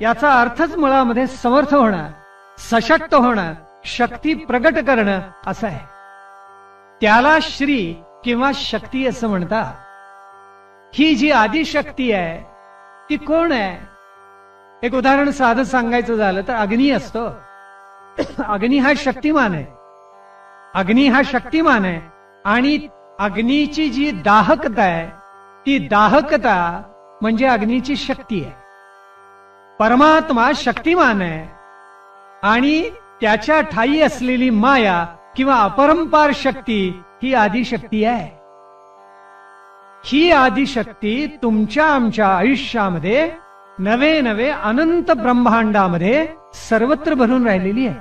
याचा अर्थच मुळामध्ये समर्थ होणं, सशक्त होणं, शक्ती प्रगट करणं असं आहे. त्याला श्री किंवा शक्ती असं म्हणतात. ही जी आदिशक्ती आहे ती कोण आहे? एक उदाहरण साधं सांगायचं झालं तर अग्नी असतो. अग्नी हा शक्तिमान आहे. अग्नी हा शक्तिमान आहे आणि अग्नीची जी दाहकता आहे ती दाहकता म्हणजे अग्नीची शक्ती आहे. परमात्मा शक्तिमान आहे आणि त्याच्या ठायी असलेली माया किंवा अपरंपार शक्ती ही आदिशक्ती आहे. ही आदिशक्ती तुमच्या आमच्या आयुष्यामध्ये नवे नवे अनंत ब्रह्मांडामध्ये सर्वत्र भरून राहिलेली आहे.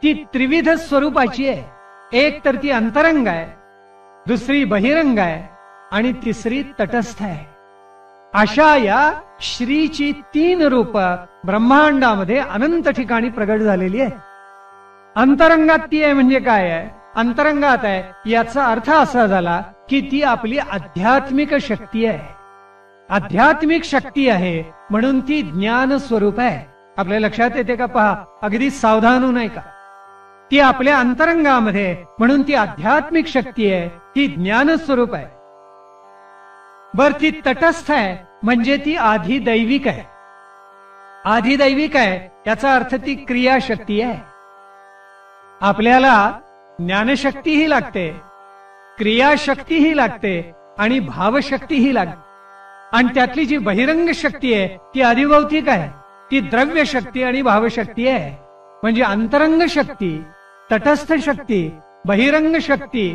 ती त्रिविध स्वरूपाची आहे. एक तर ती अंतरंग आहे, दुसरी बहिरंग आहे आणि तिसरी तटस्थ आहे. अशा या श्रीची 3 रूप ब्रह्मांडामध्ये अनंत ठिकाणी प्रगट झालेली आहे. अंतरंगात ती आहे म्हणजे काय आहे? अंतरंगात आहे याचा अर्थ असा झाला की ती आपली आध्यात्मिक शक्ती आहे. आध्यात्मिक शक्ती आहे म्हणून ती ज्ञान स्वरूप आहे. आपल्या लक्षात येते का? पहा, अगदी सावधान होऊ नये का? ती आपल्या अंतरंगामध्ये म्हणून ती आध्यात्मिक शक्ती आहे, ती ज्ञान स्वरूप आहे. बर, ती तटस्थ आहे म्हणजे ती आधिदैविक आहे. आधिदैविक आहे याचा अर्थ ती क्रियाशक्ती आहे. आपल्याला ज्ञानशक्तीही लागते, क्रियाशक्तीही लागते आणि भावशक्तीही लागते. आणि त्यातली जी बहिरंग शक्ती आहे ती अधिभौतिक आहे. ती द्रव्य शक्ती आणि भावशक्ती आहे. म्हणजे अंतरंग शक्ती, तटस्थ शक्ती, बहिरंग शक्ती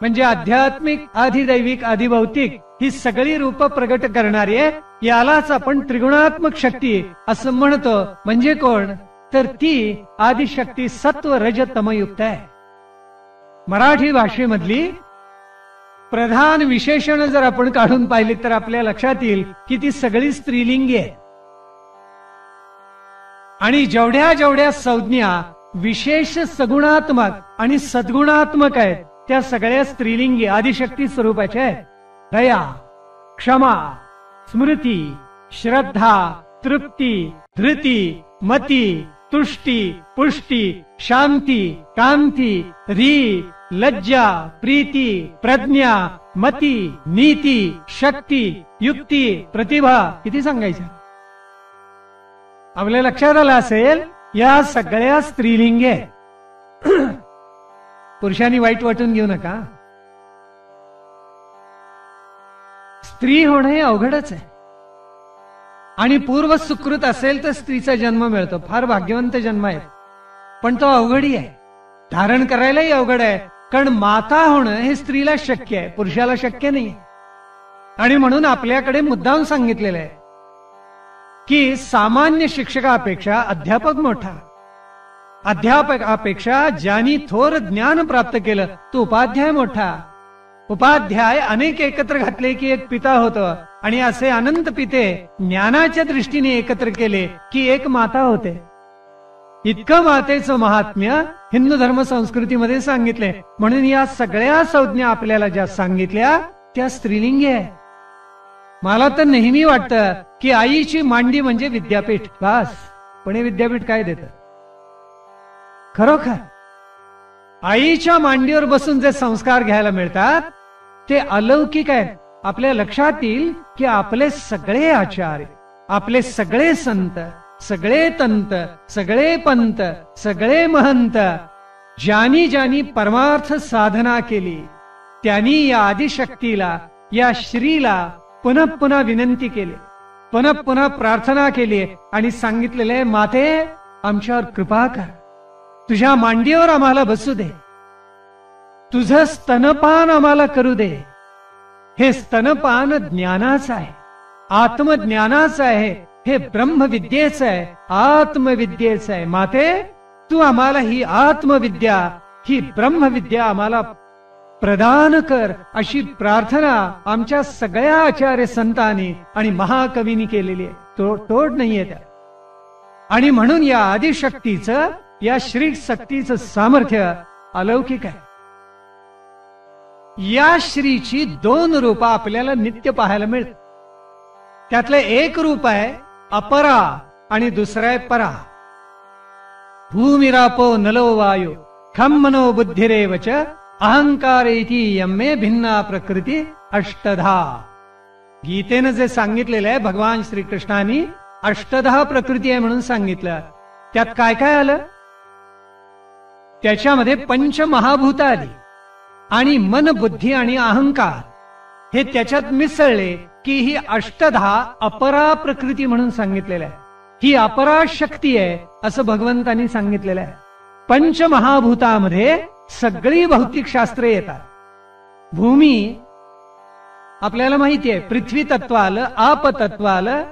म्हणजे आध्यात्मिक, अधिदैविक, अधिभौतिक ही सगळी रूप प्रगट करणारी आहे. यालाच आपण त्रिगुणात्मक शक्ती असं म्हणतो. म्हणजे कोण? तर ती आदिशक्ती सत्व रज तमयुक्त आहे. मराठी भाषेमधली प्रधान विशेषण जर आपण काढून पाहिली तर आपल्या लक्षात येईल की ती सगळी स्त्रीलिंगी आहे. आणि जेवढ्या जेवढ्या संज्ञा विशेष सगुणात्मक आणि सद्गुणात्मक आहेत त्या सगळ्या स्त्रीलिंगी आदिशक्ती स्वरूपाच्या आहेत. दया, क्षमा, स्मृती, श्रद्धा, तृप्ती, धृती, मती, तुष्टी, पुष्टी, शांती, कांती, री, लज्जा, प्रीती, प्रज्ञा, मती, नीती, शक्ती, युक्ती, प्रतिभा. किती सांगायचं? आपल्या लक्षात आलं असेल या सगळ्या स्त्रीलिंगी आहेत. पुरुषांनी वाईट वाटून घेऊ नका. स्त्री होणं हे अवघडच आहे. आणि पूर्व सुकृत असेल तर स्त्रीचा जन्म मिळतो. फार भाग्यवंत जन्म आहे, पण तो अवघडी आहे. धारण करायलाही अवघड आहे. कारण माता होणं हे स्त्रीला शक्य आहे, पुरुषाला शक्य नाही. आणि म्हणून आपल्याकडे मुद्दाम सांगितलेलं आहे की सामान्य शिक्षकापेक्षा अध्यापक मोठा. अध्यापकापेक्षा ज्यांनी थोर ज्ञान प्राप्त केलं तो उपाध्याय मोठा. उपाध्याय अनेक एकत्र घातले की एक पिता होतो. आणि असे अनंत पिते ज्ञानाच्या दृष्टीने एकत्र केले की एक माता होते. इतकं मातेचं महात्म्य हिंदू धर्म संस्कृतीमध्ये सांगितले. म्हणून या सगळ्या संज्ञा आपल्याला ज्या सांगितल्या त्या स्त्रीलिंगी आहे. मला तर नेहमी वाटतं की आईची मांडी म्हणजे विद्यापीठ. बस, पण हे विद्यापीठ काय देतं? खरोखर आईच्या मांडीवर बसून जे संस्कार घ्यायला मिळतात ते अलौकिक आहेत. आपल्या लक्षात येईल की आपले सगळे आचार्य, आपले सगळे संत, सगळे तंत, सगळे पंत, सगळे महंत ज्यांनी ज्यांनी परमार्थ साधना केली त्यांनी या आदिशक्तीला, या श्रीला पुन्हा पुन्हा विनंती केली, पुन्हा पुन्हा प्रार्थना केली आणि सांगितलेले, माते आमच्यावर कृपा कर, तुझ्या मांडीवर आम्हाला बसू दे, तुझं स्तनपान आम्हाला करू दे. हे स्तनपान ज्ञानाचं आहे, आत्मज्ञानाचं आहे, हे ब्रह्मविद्येचं आहे, आत्मविद्येचं आहे. माते तू आम्हाला ही आत्मविद्या, ही ब्रह्मविद्या आम्हाला प्रदान कर, अशी प्रार्थना आमच्या सगळ्या आचार्य संतांनी आणि महाकवींनी केलेली आहे. तोड नाहीये त्या. आणि म्हणून या आदिशक्तीचं, या श्री शक्तीचं सामर्थ्य अलौकिक आहे. या श्रीची 2 रूप आपल्याला नित्य पाहायला मिळत. त्यातलं एक रूप आहे अपरा आणि दुसरं आहे परा. भूमिरापो नलो वायू खम मनो बुद्धिरेवच अहंकार इति यम्मे भिन्ना प्रकृती अष्टधा. गीतेनं जे सांगितलेलं आहे भगवान श्रीकृष्णाने अष्टधा प्रकृती आहे म्हणून सांगितलं. त्यात काय काय आलं? त्याच्यामध्ये पंचमहाभूत आली आणि मन, बुद्धी आणि अहंकार हे त्याच्यात मिसळले की ही अष्टधा अपरा प्रकृती म्हणून सांगितलेलं आहे. ही अपरा शक्ती आहे असं भगवंतांनी सांगितलेलं आहे. पंचमहाभूतामध्ये सगळी भौतिक शास्त्रे येतात. भूमी आपल्याला माहिती आहे, पृथ्वी तत्व आलं, आप तत्व आलं,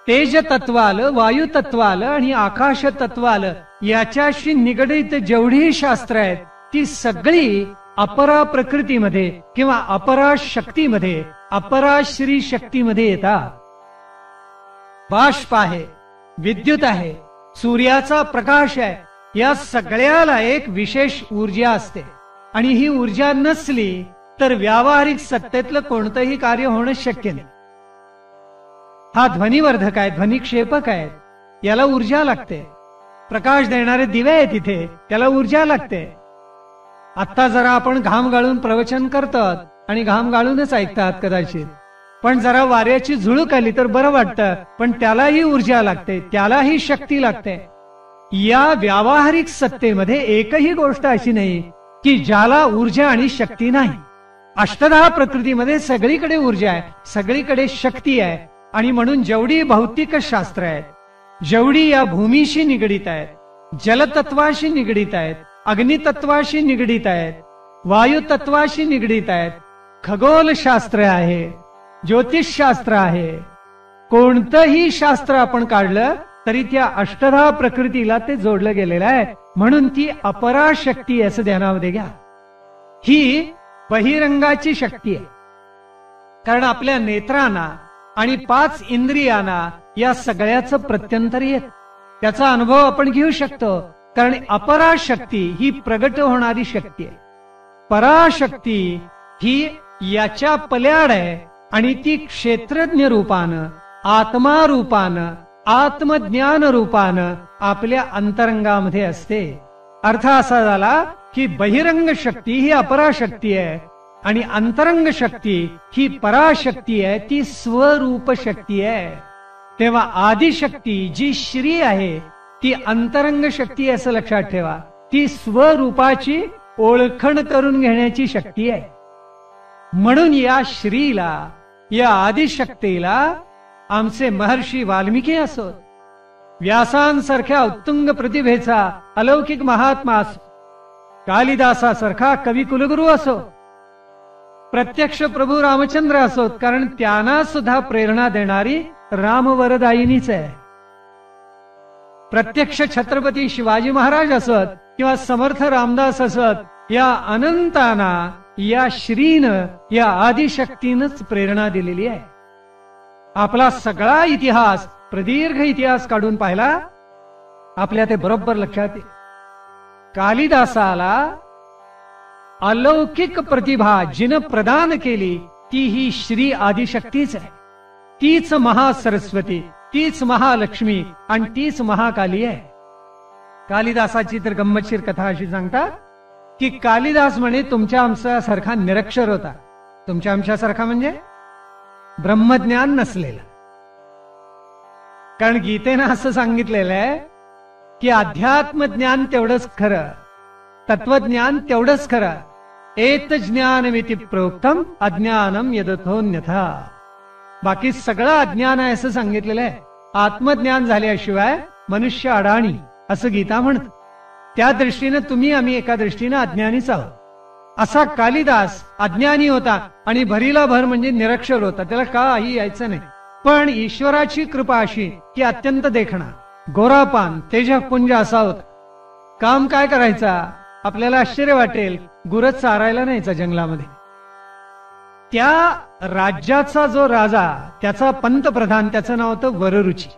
तेज तत्व आलं, वायू तत्व आलं आणि आकाश तत्व आलं. याच्याशी निगडित जेवढी शास्त्र आहेत ती सगळी अपरा प्रकृतीमध्ये किंवा अपरा शक्तीमध्ये, अपरा श्री शक्तीमध्ये येतात. बाष्प आहे, विद्युत आहे, सूर्याचा प्रकाश आहे, या सगळ्याला एक विशेष ऊर्जा असते. आणि ही ऊर्जा नसली तर व्यावहारिक सत्तेतलं कोणतंही कार्य होणं शक्य नाही. हा ध्वनिवर्धक आहे, ध्वनिक्षेपक आहे, याला ऊर्जा लागते. प्रकाश देणारे दिवे आहेत तिथे, त्याला ऊर्जा लागते. आता जरा आपण घाम गाळून प्रवचन करतात आणि घाम गाळूनच ऐकतात कदाचित, पण जरा वाऱ्याची झुळूक आली तर बरं वाटतं, पण त्यालाही ऊर्जा लागते, त्यालाही शक्ती लागते. या व्यावहारिक सत्तेमध्ये एकही गोष्ट अशी नाही की ज्याला ऊर्जा आणि शक्ती नाही. अष्टधा प्रकृतीमध्ये सगळीकडे ऊर्जा आहे, सगळीकडे शक्ती आहे. आणि म्हणून जेवढी भौतिक शास्त्र आहेत, जेवढी या भूमीशी निगडीत आहेत, जलतत्वाशी निगडीत आहेत, अग्नितत्वाशी निगडीत आहेत, वायुतत्वाशी निगडीत आहेत, खगोलशास्त्र आहे, ज्योतिषशास्त्र आहे, कोणतंही शास्त्र आपण काढलं तरी त्या अष्टधा प्रकृतीला ते जोडलं गेलेलं आहे. म्हणून ती अपराशक्ती असं ध्यानामध्ये घ्या. ही बहिरंगाची शक्ती आहे, कारण आपल्या नेत्रांना आणि 5 इंद्रियांना या सगळ्याचं प्रत्यंतर येत, त्याचा अनुभव आपण घेऊ शकतो. कारण अपराशक्ती ही प्रगट होणारी शक्ती आहे. पराशक्ती ही याच्या पल्याड आहे आणि ती क्षेत्रज्ञ रूपानं, आत्मा रूपानं, आत्मज्ञान रूपानं आपल्या अंतरंगामध्ये असते. अर्थ असा झाला की बहिरंग शक्ती ही अपराशक्ती आहे आणि अंतरंग शक्ती ही पराशक्ती आहे, ती स्वरूप शक्ती आहे. तेव्हा आदिशक्ती जी श्री आहे ती अंतरंग शक्ती असं लक्षात ठेवा. ती स्वरूपाची ओळखण करून घेण्याची शक्ती आहे. म्हणून या श्रीला, या आदिशक्तीला आमचे महर्षी वाल्मिकी असो, व्यासांसारख्या उत्तुंग प्रतिभेचा अलौकिक महात्मा असो, कालिदासासारखा कवी कुलगुरू असो, प्रत्यक्ष प्रभू रामचंद्र असोत, कारण त्यांना सुद्धा प्रेरणा देणारी रामवरदायिनीच आहे. प्रत्यक्ष छत्रपती शिवाजी महाराज असत किंवा समर्थ रामदास असत, या अनंतांना या श्रीनं, या आदिशक्तीनंच प्रेरणा दिलेली आहे. आपला सगळा इतिहास, प्रदीर्घ इतिहास काढून पाहिला, आपल्या ते बरोबर लक्षात येईल. कालिदासाला अलौकिक प्रतिभा जिनं प्रदान केली ती ही श्री आदिशक्तीच आहे. तीच महासरस्वती, तीच महालक्ष्मी आणि तीच महाकाली आहे. कालिदासाची तर गंमतशीर कथा अशी सांगतात की कालिदास म्हणे तुमच्या आमच्यासारखा निरक्षर होता. तुमच्या आमच्यासारखा म्हणजे ब्रह्मज्ञान नसलेला. कारण गीतेनं असं सांगितलेलं आहे की अध्यात्म ज्ञान तेवढंच खरं, तत्वज्ञान तेवढंच खरं. एत ज्ञानमिति प्रोक्तम अज्ञानम यदथोन्यथा. बाकी सगळं अज्ञान आहे असं सांगितलेलं आहे. आत्मज्ञान झाल्याशिवाय मनुष्य अडाणी असं गीता म्हणत. त्या दृष्टीनं तुम्ही आम्ही एका दृष्टीनं अज्ञानीच आहोत. असा कालिदास अज्ञानी होता आणि भरीला भर म्हणजे निरक्षर होता, त्याला काही यायचं नाही. पण ईश्वराची कृपा अशी की अत्यंत देखणा, गोरापान, तेजपुंज असा होता. काम काय करायचा, आपल्याला आश्चर्य वाटेल, गुरं चारायला न्यायचा जंगलामध्ये. त्या राज्याचा जो राजा, त्याचा पंतप्रधान, त्याचं नाव होतं वररुची.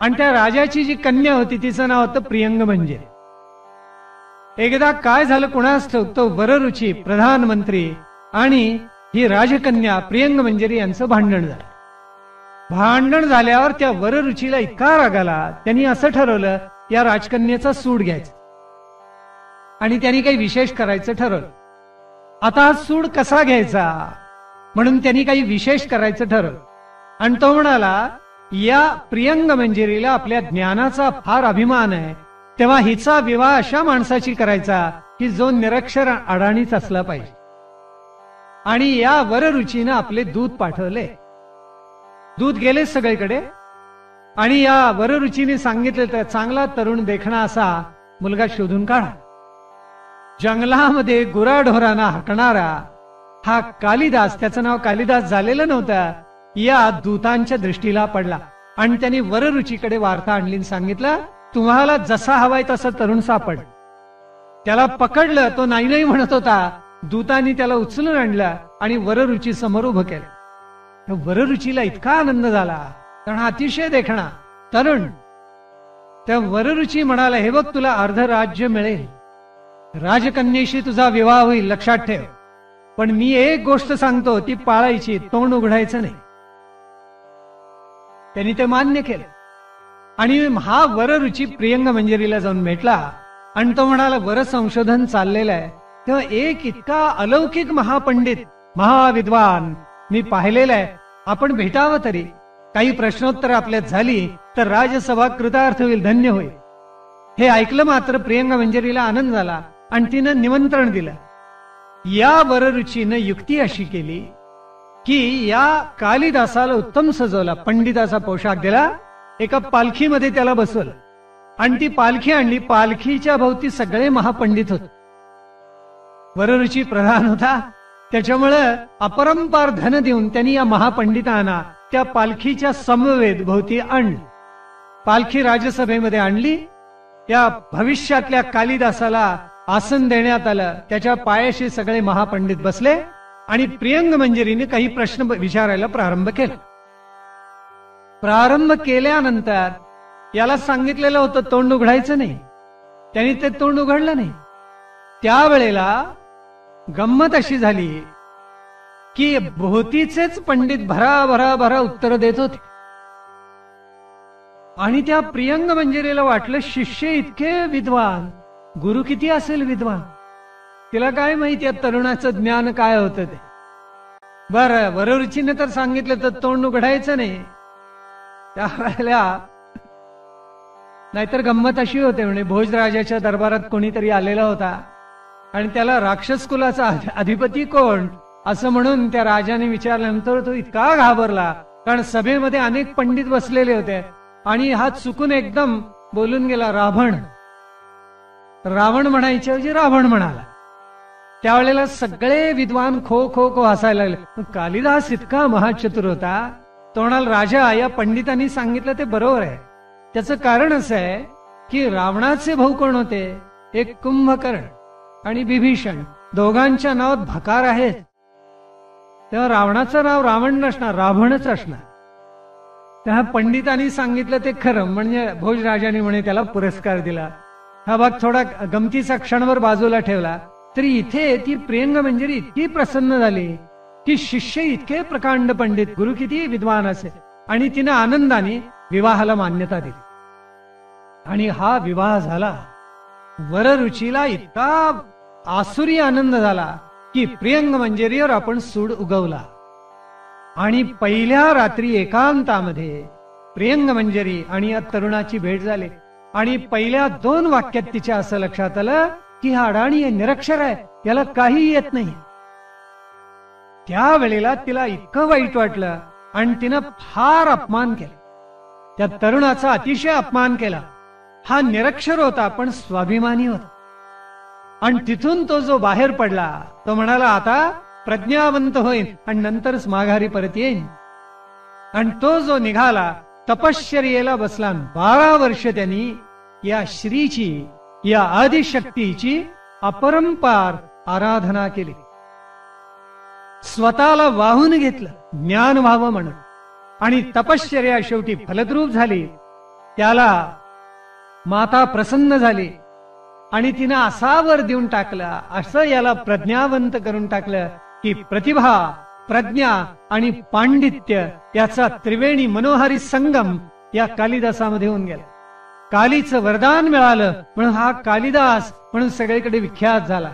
आणि त्या राजाची जी कन्या होती तिचं नाव होतं प्रियंगमंजरी. एकदा काय झालं कुणास ठाऊक, तो वररुची प्रधानमंत्री आणि ही राजकन्या प्रियंगमंजरी यांचं भांडण झालं. भांडण झाल्यावर त्या वररुचीला इतका राग आला, त्यांनी असं ठरवलं या राजकन्याचा सूड घ्यायचा आणि त्यांनी काही विशेष करायचं ठरवलं. आता हा सूड कसा घ्यायचा म्हणून त्यांनी काही विशेष करायचं ठरवलं. आणि तो म्हणाला या प्रियंगमंजरीला आपल्या ज्ञानाचा फार अभिमान आहे, तेव्हा हिचा विवाह अशा माणसाची करायचा की जो निरक्षर अडाणीच असला पाहिजे. आणि या वररुचीनं आपले दूत पाठवले. दूत गेले सगळीकडे आणि या वररुचीने सांगितलं तर चांगला तरुण देखणा असा मुलगा शोधून काढा. जंगलामध्ये गुराढोरांना हाकणारा हा कालिदास, त्याचं नाव कालिदास झालेलं नव्हतं, या दूतांच्या दृष्टीला पडला आणि त्यांनी वररुचीकडे वार्ता आणली आणि सांगितलं, तुम्हाला जसा हवाय तसा तरुण सापड. त्याला पकडलं, तो नाही नाही म्हणत होता. दूतांनी त्याला उचलून आणलं आणि वररुची समोर उभं केलं. वररुचीला इतका आनंद झाला, कारण अतिशय देखणा तरुण. त्या वररुची म्हणाला, हे बघ, तुला अर्ध राज्य मिळेल, राजकन्येशी तुझा विवाह होईल, लक्षात ठेव. पण मी एक गोष्ट सांगतो, ती पाळायची, तोंड उघडायचं नाही. त्यांनी ते मान्य केलं आणि हा वररुची प्रियंग मंजरीला जाऊन भेटला आणि तो म्हणाला, वर संशोधन चाललेलं आहे. तेव्हा एक इतका अलौकिक महापंडित, महाविद्वान मी पाहिलेला आहे, आपण भेटावं तरी. काही प्रश्नोत्तर आपल्यात झाली तर राजसभा कृतार्थ होईल, धन्य होईल. हे ऐकलं मात्र प्रियंका मंजरीला आनंद झाला आणि तिनं निमंत्रण दिलं. या वररुचीनं युक्ती अशी केली की या कालिदासाला उत्तम सजवला, पंडिताचा पोशाख दिला, एका पालखीमध्ये त्याला बसवलं आणि ती पालखी आणली. पालखीच्या भोवती सगळे महापंडित होते. वररुची प्रधान होता, त्याच्यामुळं अपरंपार धन देऊन त्यांनी या महापंडितांना त्या पालखीच्या समवेत भोवती आणली. पालखी राजसभेमध्ये आणली. त्या भविष्यातल्या कालिदासाला आसन देण्यात आलं. त्याच्या पायाशी सगळे महापंडित बसले आणि प्रियंग मंजरीने काही प्रश्न विचारायला प्रारंभ केला. प्रारंभ केल्यानंतर याला सांगितलेलं होतं तोंड उघडायचं नाही, त्यांनी ते तोंड उघडलं नाही. त्यावेळेला गंमत अशी झाली की भोवतीचेच पंडित भरा उत्तर देत होते आणि त्या प्रियंग मंजरीला वाटलं, शिष्य इतके विद्वान, गुरु किती असेल विद्वान, तिला काय माहिती या तरुणाचं ज्ञान काय होतं ते. बरं, वररुचीने तर सांगितलं तर तोंड उघडायचं नाही. त्यावेळेला नाहीतर गंमत अशी होते, म्हणे भोजराजाच्या दरबारात कोणीतरी आलेला होता आणि त्याला राक्षस कुलाचा अधिपती कोण असं म्हणून त्या राजाने विचारल्यानंतर तो इतका घाबरला, कारण सभेमध्ये अनेक पंडित बसलेले होते आणि हा चुकून एकदम बोलून गेला, रावण. रावण म्हणायच्या ऐवजी रावण म्हणाला. त्यावेळेला सगळे विद्वान खो खो खो हसायला लागले. कालिदास इतका महाचतुर होता, तो म्हणाला, राजा, या पंडितांनी सांगितलं ते बरोबर आहे. त्याचं कारण असं आहे की रावणाचे भाऊ कोण होते, एक कुंभकर्ण आणि विभीषण, दोघांच्या नावात भकार आहेत. तेव्हा रावणाचं नाव रावण नसणार, रावणच असणार. तेव्हा पंडितांनी सांगितलं ते खरं, म्हणजे भोजराजाने म्हणे त्याला पुरस्कार दिला. हा भाग थोडा गमतीचा क्षणभर बाजूला ठेवला. तरी इथे ती प्रियंग मंजरी इतकी प्रसन्न झाली की शिष्य इतके प्रकांड पंडित, गुरु किती विद्वान असे, आणि तिने आनंदाने विवाहाला मान्यता दिली आणि हा विवाह झाला. वररुचीला इतका आसुरी आनंद झाला की प्रियंग मंजरीवर आपण सूड उगवला. आणि पहिल्या रात्री एकांतामध्ये प्रियंग मंजरी आणि या तरुणाची भेट झाली आणि पहिल्या 2 वाक्यात तिच्या असं लक्षात आलं की हा अडाणी आहे, निरक्षर आहे, याला काही येत नाही. त्यावेळेला तिला इतकं वाईट वाटलं आणि तिनं फार अपमान केला. त्या तरुणाचा अतिशय अपमान केला. हा निरक्षर होता पण स्वाभिमानी होता आणि तिथून तो जो बाहेर पडला तो म्हणाला, आता प्रज्ञावंत होईल आणि नंतरच माघारी परत येईन. आणि तो जो निघाला तपश्चर्येला बसला. 12 वर्ष त्यांनी या श्रीची, या आदिशक्तीची अपरंपार आराधना केली. स्वतःला वाहून घेतलं ज्ञान व्हावं म्हणून, आणि तपश्चर्या शेवटी फलद्रूप झाली. त्याला माता प्रसन्न झाली आणि तिनं असा वर देऊन टाकला, असं याला प्रज्ञावंत करून टाकलं की प्रतिभा, प्रज्ञा आणि पांडित्य याचा त्रिवेणी मनोहारी संगम या कालिदासामध्ये होऊन गेला. कालीचं वरदान मिळालं म्हणून हा कालिदास म्हणून सगळीकडे विख्यात झाला.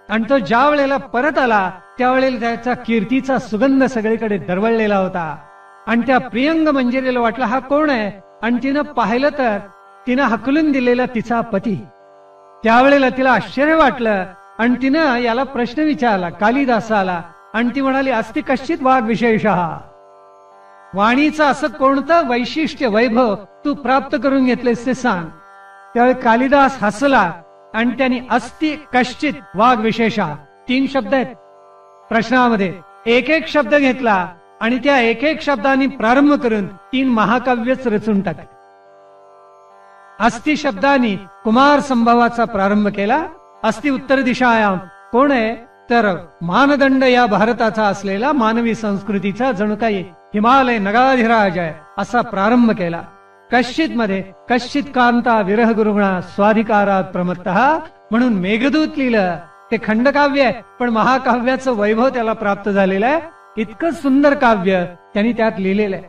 आणि तो ज्या वेळेला परत आला त्यावेळेला त्याचा कीर्तीचा सुगंध सगळीकडे दरवळलेला होता. आणि त्या प्रियंग मंजरीला वाटलं हा कोण आहे, आणि तिनं पाहिलं तर तिनं हकलून दिलेला तिचा पती. त्यावेळेला तिला आश्चर्य वाटलं आणि तिनं याला प्रश्न विचारला कालिदासाला, आणि ती म्हणाली, अस्ति कश्चित वाग विशेषः. वाणीचं असं कोणतं वैशिष्ट्य वैभव तू प्राप्त करून घेतलेस ते सांग. त्यावेळी कालिदास हसला आणि त्यांनी अस्ति कश्चित वाग विशेषा 3 शब्द आहेत प्रश्नामध्ये. एक एक शब्द घेतला आणि त्या एक एक शब्दांनी प्रारंभ करून 3 महाकाव्यच रचून टाकले. अस्ति शब्दांनी कुमार संभवाचा प्रारंभ केला. अस्ति उत्तर दिशायाम कोण आहे तर मानदंड या भारताचा असलेला मानवी संस्कृतीचा जणू काही हिमालय नगाधिराज आहे असा प्रारंभ केला. कश्चित मध्ये कश्चित कांता विरह गुरुगुणा स्वाधिकारात प्रमत्तः म्हणून मेघदूत लिहिलं. ते खंडकाव्य आहे पण महाकाव्याचं वैभव त्याला प्राप्त झालेलं आहे. इतकं सुंदर काव्य त्यांनी त्यात लिहिलेलं आहे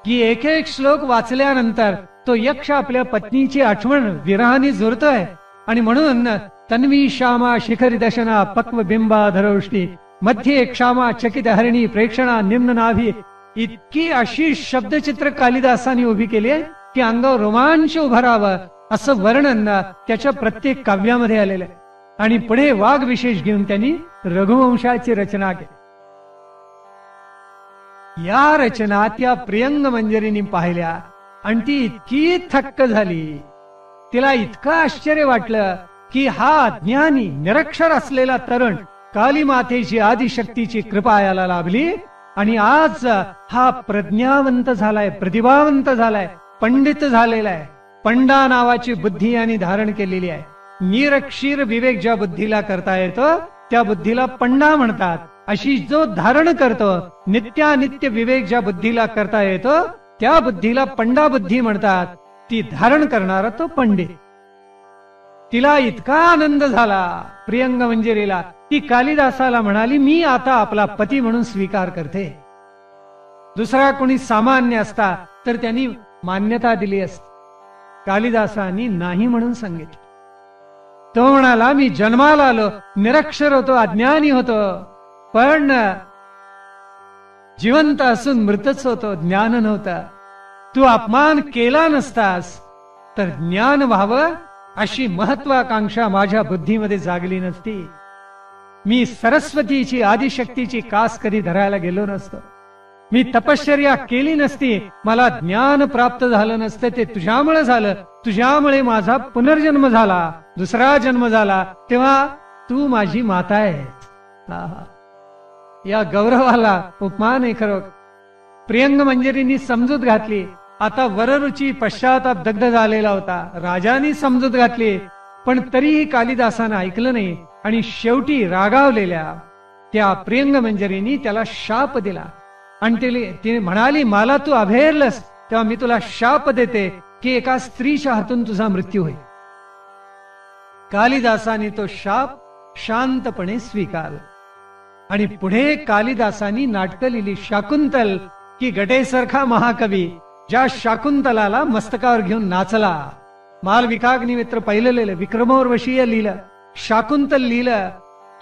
की एक एक श्लोक वाचल्यानंतर तो यक्ष आपल्या पत्नीची आठवण विरहाने झुरतोय. आणि म्हणून तन्वी श्यामा शिखरी दशना पक्व बिंबा धरोष्टी मध्ये क्षामा चकित हरिणी प्रेक्षणा निम्न नाभी इतकी अशी शब्दचित्र कालिदासांनी उभी केली आहे की अंगावर रोमांच उभारावं असं वर्णन त्याच्या प्रत्येक काव्यामध्ये आलेलं आहे. आणि पुढे वाघ विशेष घेऊन त्यांनी रघुवंशाची रचना केली. या रचना त्या प्रियंग मंजरीने पाहिल्या आणि ती इतकी थक्क झाली. तिला इतकं आश्चर्य वाटलं की हा अज्ञानी निरक्षर असलेला तरुण काली मातेची आदिशक्तीची कृपा याला लाभली आणि आज हा प्रज्ञावंत झालाय, प्रतिभावंत झालाय, पंडित झालेला आहे. पंडा नावाची बुद्धी यांनी धारण केलेली आहे. निरक्षीर विवेक ज्या बुद्धीला करता येतो त्या बुद्धीला पंडा म्हणतात. अशी जो धारण करतो नित्यानित्य विवेक ज्या बुद्धीला करता येतो त्या बुद्धीला पंडा बुद्धी म्हणतात. ती धारण करणारा तो पंडित. तिला इतका आनंद झाला प्रियंग मंजिरीला, ती कालिदासाला म्हणाली मी आता आपला पती म्हणून स्वीकार करते. दुसरा कोणी सामान्य असता तर त्यांनी मान्यता दिली असती. कालिदासांनी नाही म्हणून सांगितलं. तो म्हणाला मी जन्माला आलो, निरक्षर होतो, अज्ञानी होतो, पण जिवंत असून मृतच होतो, ज्ञान नव्हतं. तू अपमान केला नसतास तर ज्ञान व्हावं अशी महत्वाकांक्षा माझ्या बुद्धीमध्ये जागली नसती. मी सरस्वतीची आदिशक्तीची कास कधी धरायला गेलो नसतो. मी तपश्चर्या केली नसती, मला ज्ञान प्राप्त झालं नसतं. ते तुझ्यामुळे झालं. तुझ्यामुळे माझा पुनर्जन्म झाला, दुसरा जन्म झाला. तेव्हा तू माझी माता आहेस. या गौरवाला उपमान आहे खरं. प्रियंग मंजरींनी समजूत घातली. आता वररुची पश्चाताप दग्ध झालेला होता. राजांनी समजूत घातली पण तरीही कालिदासानं ऐकलं नाही. आणि शेवटी रागावलेल्या त्या प्रियंग मंजरींनी त्याला शाप दिला. आणि तिने म्हणाली मला तू अभेरलंस तेव्हा मी तुला शाप देते की एका स्त्रीच्या हातून तुझा मृत्यू होईल. कालिदासाने तो शाप शांतपणे स्वीकारला. आणि पुढे कालिदासांनी नाटकं लिहिली. शाकुंतल की गटेसारखा महाकवी ज्या शाकुंतलाला मस्तकावर घेऊन नाचला. मालविकाग्नी मित्र पहिलं लिहिलं, विक्रमोर्वशीय लिहिलं, शाकुंतल लिहिलं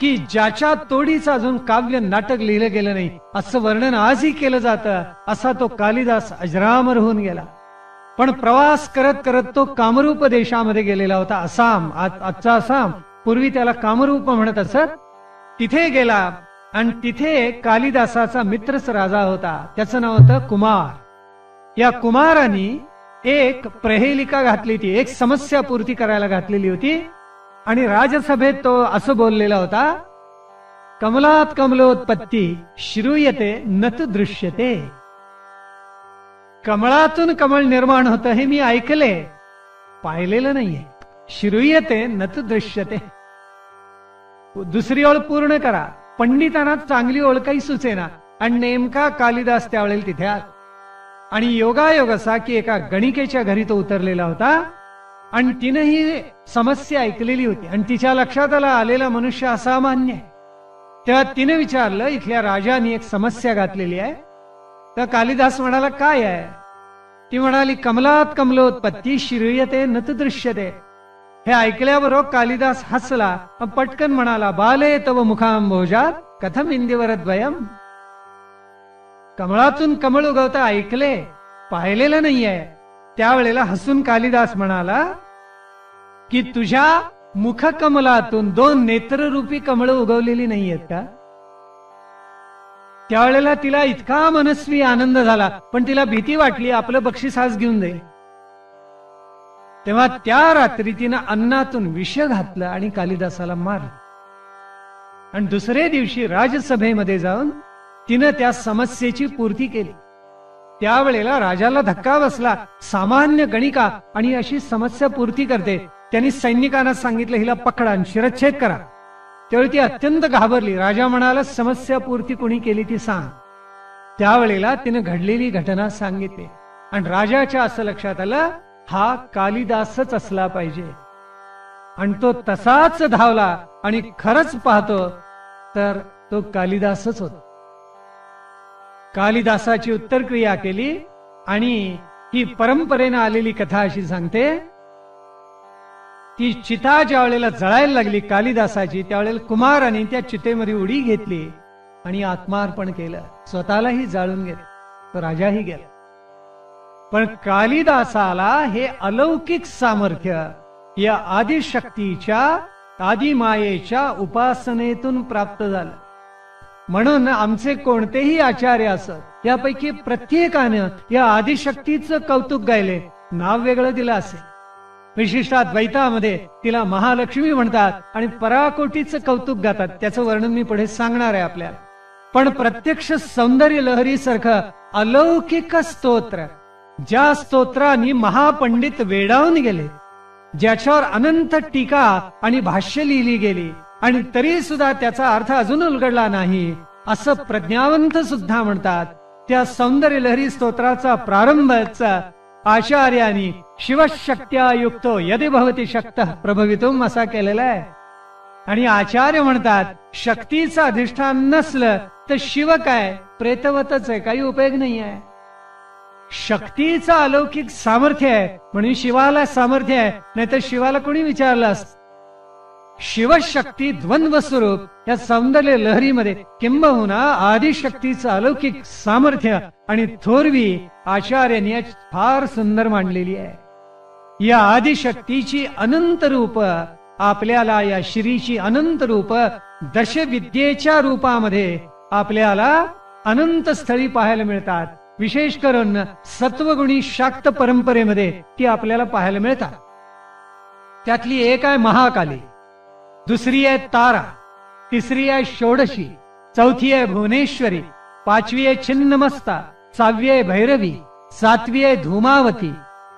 की ज्याच्या तोडीचं अजून काव्य नाटक लिहिलं गेलं नाही असं वर्णन आजही केलं जातं. असा तो कालिदास अजरामर होऊन गेला. पण प्रवास करत करत तो कामरूप देशामध्ये गेलेला होता. आसाम, आजचा आसाम, पूर्वी त्याला कामरूप म्हणत असत. तिथे गेला आणि तिथे कालिदासाचा मित्रच राजा होता. त्याचं नाव होतं कुमार. या कुमाराने एक प्रहेलिका घातली होती, एक समस्या पूर्ती करायला घातलेली होती. आणि राजसभेत तो असं बोललेला होता कमलात कमलोत्पत्ती श्रूयते नत दृश्यते. कमळातून कमळ निर्माण होतं हे मी ऐकले, पाहिलेलं नाहीये. श्रूयते नत दृश्यते. दुसरी ओळ पूर्ण करा. पंडितांना चांगली ओळ काही सुचेना. आणि नेमका कालिदास त्यावेळेला तिथे आला. आणि योगायोग असा की एका गणिकेच्या घरी तो उतरलेला होता. आणि तिने ही समस्या ऐकलेली होती आणि तिच्या लक्षात आलेला मनुष्य असामान्य आहे. तेव्हा तिने विचारलं इथल्या राजाने एक समस्या घातलेली आहे. तर कालिदास म्हणाला काय आहे. ती म्हणाली कमलात कमलोत्पत्ती श्रूयते नत दृश्यते. हे ऐकल्याबरोबर कालिदास हसला. पटकन म्हणाला बाले तव मुखांभोजात कथम इंदिवरद्वयम. कमळातून कमळ उगवता ऐकले, पाहिलेलं नाहीये. त्यावेळेला हसून कालिदास म्हणाला की तुझ्या मुखकमलातून 2 नेत्ररूपी कमळ उगवलेली नाहीयेत का. त्यावेळेला तिला इतका मनस्वी आनंद झाला, पण तिला भीती वाटली आपलं बक्षीस आज घेऊन दे. तेव्हा त्या रात्री तिनं अन्नातून विष घातलं आणि कालिदासाला मारलं. आणि दुसरे दिवशी राजसभेमध्ये जाऊन तिनं त्या समस्येची पूर्ती केली. त्यावेळेला राजाला धक्का बसला, सामान्य गणिका आणि अशी समस्या पूर्ती करते. त्यांनी सैनिकांना सांगितलं हिला पकडा आणि शिरच्छेद करा. त्यावेळी ती अत्यंत घाबरली. राजा म्हणाला समस्या पूर्ती कोणी केली ती सांग. त्यावेळेला तिने घडलेली घटना सांगितली आणि राजाच्या असं लक्षात आलं हा कालिदासच असला पाहिजे. आणि तो तसाच धावला आणि खरंच पाहतो तर तो कालिदासच होता. कालिदासाची उत्तरक्रिया केली आणि ही परंपरेनं आलेली कथा अशी सांगते, ती चिता ज्या वेळेला जळायला लागली कालिदासाची, त्यावेळेला कुमाराने त्या चितेमध्ये उडी घेतली आणि आत्मार्पण केलं, स्वतःलाही जाळून गेलं, तो राजाही गेला. पण कालिदासाला हे अलौकिक सामर्थ्य या आदिशक्तीच्या आदिमायेच्या उपासनेतून प्राप्त झालं. म्हणून आमचे कोणतेही आचार्य असत यापैकी प्रत्येकानं या आदिशक्तीचं कौतुक गायले, नाव वेगळं दिलं असेल. विशिष्टात द्वैतामध्ये तिला महालक्ष्मी म्हणतात आणि पराकोटीचं कौतुक गातात. त्याचं वर्णन मी पुढे सांगणार आहे आपल्याला. पण प्रत्यक्ष सौंदर्य लहरी सारखं अलौकिक स्तोत्र, ज्या स्तोत्रांनी महापंडित वेडावून गेले, ज्याच्यावर अनंत टीका आणि भाष्य लिहिली गेली आणि तरी सुद्धा त्याचा अर्थ अजून उलगडला नाही असं प्रज्ञावंत सुद्धा म्हणतात. त्या सौंदर्य लहरी स्तोत्राचा प्रारंभच आचार्यांनी शिवशक्त्या युक्तो यदि भवती शक्तः प्रभवितुम असा केलेला आहे. आणि आचार्य म्हणतात शक्तीचं अधिष्ठान नसलं तर शिव काय प्रेतवतच आहे, काही उपयोग नाही आहे. शक्तीचं अलौकिक सामर्थ्य आहे म्हणून शिवाला सामर्थ्य आहे, नाही तर शिवाला कोणी विचारलं असत. शिवशक्ती द्वंद्व स्वरूप या सौंदर्य लहरीमध्ये किंबहुना आदिशक्तीचं अलौकिक सामर्थ्य आणि थोरवी आचार्यांनी फार सुंदर मांडलेली आहे. या आदिशक्तीची अनंत रूप आपल्याला, या श्रीची अनंत रूप दशविद्येच्या रूपामध्ये आपल्याला अनंत स्थळी पाहायला मिळतात. विशेष करून सत्वगुणी शाक्त परंपरेमध्ये ती आपल्याला पाहायला मिळतात. त्यातली एक आहे महाकाली, दुसरी आहे तारा, तिसरी आहे षोडशी, चौथी आहे भुवनेश्वरी, पाचवी आहे छिन्नमस्ता, सहावी आहे भैरवी, सातवी आहे धूमावती,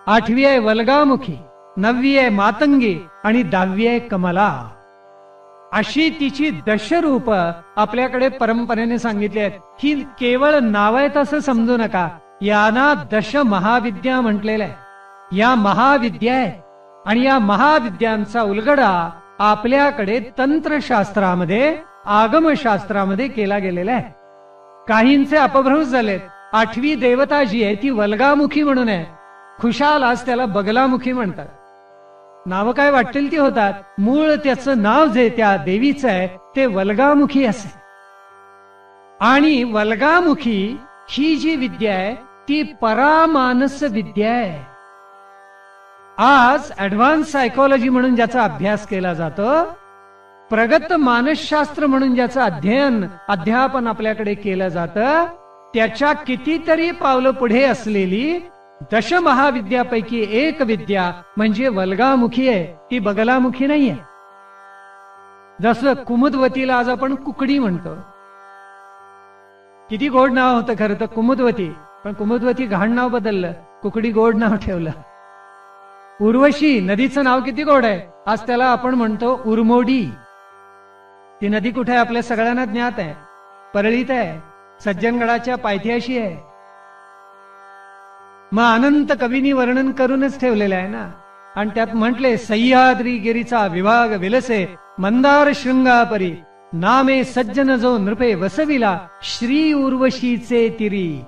आठवी आहे वल्गामुखी, नववी आहे मातंगी आणि 10वी आहे कमला. अशी तिची दशरूप आपल्याकडे परंपरेने सांगितली आहेत. ही केवळ नाव आहेत असं समजू नका, यांना दश महाविद्या म्हटलेलं आहे. या महाविद्या आहे आणि या महाविद्यांचा उलगडा आपल्याकडे तंत्रशास्त्रामध्ये, आगमशास्त्रामध्ये केला गेलेला आहे. काहींचे अपभ्रंश झालेत. 8वी देवता जी आहे ती वल्गामुखी म्हणून आहे, खुशाल आज त्याला बगलामुखी म्हणतात. नाव काय वाटेल ती होतात, मूळ त्याचं नाव जे त्या देवीचं आहे ते वल्गामुखी असे. आणि वल्गामुखी ही जी विद्या आहे ती परामानस विद्या आहे. आज ऍडव्हान्स सायकोलॉजी म्हणून ज्याचा अभ्यास केला जातो, प्रगत मानसशास्त्र म्हणून ज्याचं अध्यापन आपल्याकडे केलं जातं, त्याच्या कितीतरी पावलं पुढे असलेली दशमहाविद्यापैकी एक विद्या म्हणजे वल्गामुखी आहे, ती बगलामुखी नाहीये. जसं कुमुदवतीला आज आपण कुकडी म्हणतो. किती गोड नाव होतं खरं तर कुमुदवती, पण कुमुदवती घाण नाव बदललं, कुकडी गोड नाव ठेवलं. उर्वशी नदीचं नाव किती गोड आहे, आज त्याला आपण म्हणतो उर्मोडी. ती नदी कुठे आहे आपल्या सगळ्यांना ज्ञात आहे, परळीत आहे, सज्जनगडाच्या पायथ्याशी आहे. मग अनंत कवींनी वर्णन करूनच ठेवलेलं आहे ना. आणि त्यात म्हटले सह्याद्री गिरीचा विभाग विलसे मंदार शृंगापरी, नामे सज्जन जो नृपे वसविला श्री उर्वशीचे तिरी,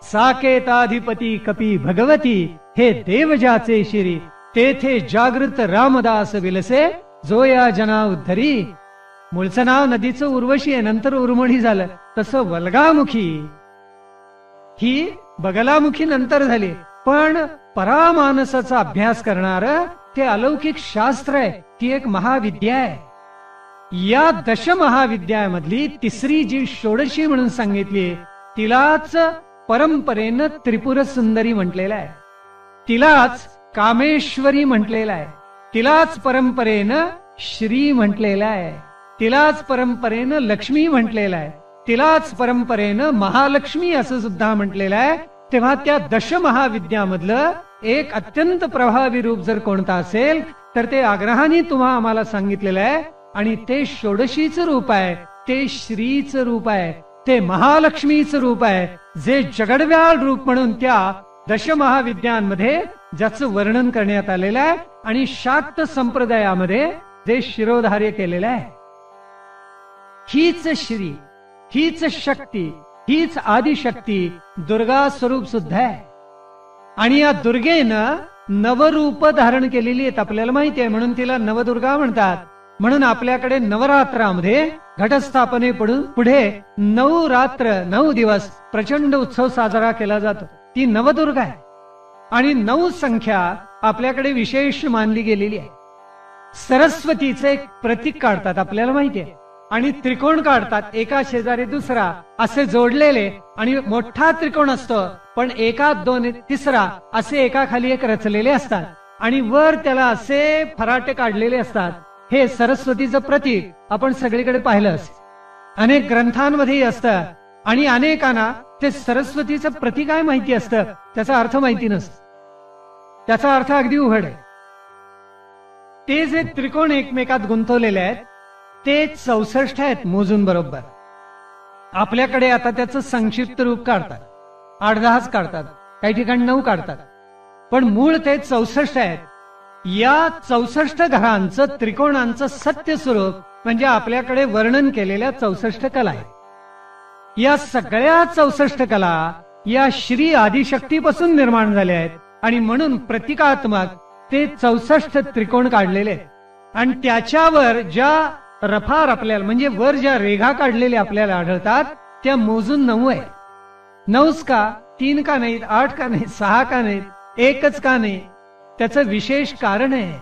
साकेताधिपती कपी भगवती हे देवजाचे शिरी, तेथे जागृत रामदास विलसे जो या जना उद्धरी. मूळचं नाव नदीचं उर्वशी आहे, नंतर उर्मणी झालं. तसं वल्गामुखी ही बगलामुखी नंतर झाली. पण परामानसाचा अभ्यास करणार ते अलौकिक शास्त्र आहे, ती एक महाविद्या आहे. या दशमहाविद्यामधली तिसरी जी षोडशी म्हणून सांगितली तिलाच परंपरेनं त्रिपुर सुंदरी म्हटलेलं आहे, तिलाच कामेश्वरी म्हटलेलं आहे, तिलाच परंपरेनं श्री म्हटलेलं आहे, तिलाच परंपरेनं लक्ष्मी म्हटलेलं आहे, तिलाच परंपरेनं महालक्ष्मी असं सुद्धा म्हटलेलं आहे. तेव्हा त्या दशमहाविद्यामधलं एक अत्यंत प्रभावी रूप जर कोणतं असेल तर ते आग्रहाने आम्हाला सांगितलेलं आहे. आणि ते षोडशीचं रूप आहे, ते श्रीचं रूप आहे, ते महालक्ष्मीचं रूप आहे, जे जगडव्याळ रूप म्हणून त्या दशमहाविद्यांमध्ये ज्याचं वर्णन करण्यात आलेलं आहे आणि शाक्त संप्रदायामध्ये जे शिरोधार्य केलेलं आहे. हीच श्री, हीच शक्ती, हीच आदिशक्ती दुर्गा स्वरूप सुद्धा आहे. आणि या दुर्गेनं नवरूप धारण केलेली आहेत आपल्याला माहिती आहे, म्हणून तिला नवदुर्गा म्हणतात. म्हणून आपल्याकडे नवरात्रामध्ये घटस्थापने पुढे 9 रात्र 9 दिवस प्रचंड उत्सव साजरा केला जातो. ती नवदुर्गा आहे. आणि 9 संख्या आपल्याकडे विशेष मानली गेलेली आहे. सरस्वतीचे एक प्रतीक काढतात आपल्याला माहिती आहे, आणि त्रिकोण काढतात, एका शेजारी दुसरा असे जोडलेले, आणि मोठा त्रिकोण असतो पण एका दोन तिसरा असे एका खाली एक रचलेले असतात, आणि वर त्याला असे फराटे काढलेले असतात. हे सरस्वतीचं प्रतीक आपण सगळीकडे पाहिलं असेल, अनेक ग्रंथांमध्येही असतं. आणि अनेकांना ते सरस्वतीचं प्रतीक काय माहिती असतं, त्याचा अर्थ माहिती नसतो. त्याचा अर्थ अगदी उघड आहे. ते जे त्रिकोण एकमेकात गुंतवलेले आहेत ते 64 आहेत मोजून बरोबर. आपल्याकडे आता त्याचं संक्षिप्त रूप काढतात, 8-10 काढतात, काही ठिकाणी 9 काढतात, पण मूळ ते 64 आहेत. या 64 घरांचं त्रिकोणांचं सत्य स्वरूप म्हणजे आपल्याकडे वर्णन केलेल्या 64 कला आहेत. या सगळ्या 64 कला या श्री आदिशक्तीपासून निर्माण झाल्या आहेत. आणि म्हणून प्रतिकात्मक ते 64 त्रिकोण काढलेले आहेत. आणि त्याच्यावर ज्या रफार आपल्याला म्हणजे वर ज्या रेघा काढलेल्या आपल्याला आढळतात त्या मोजून 9 आहेत. 9च का, 3 का नाहीत, 8 का नाहीत, 6 का नाहीत, 1च का नाही? त्याचं विशेष कारण आहे.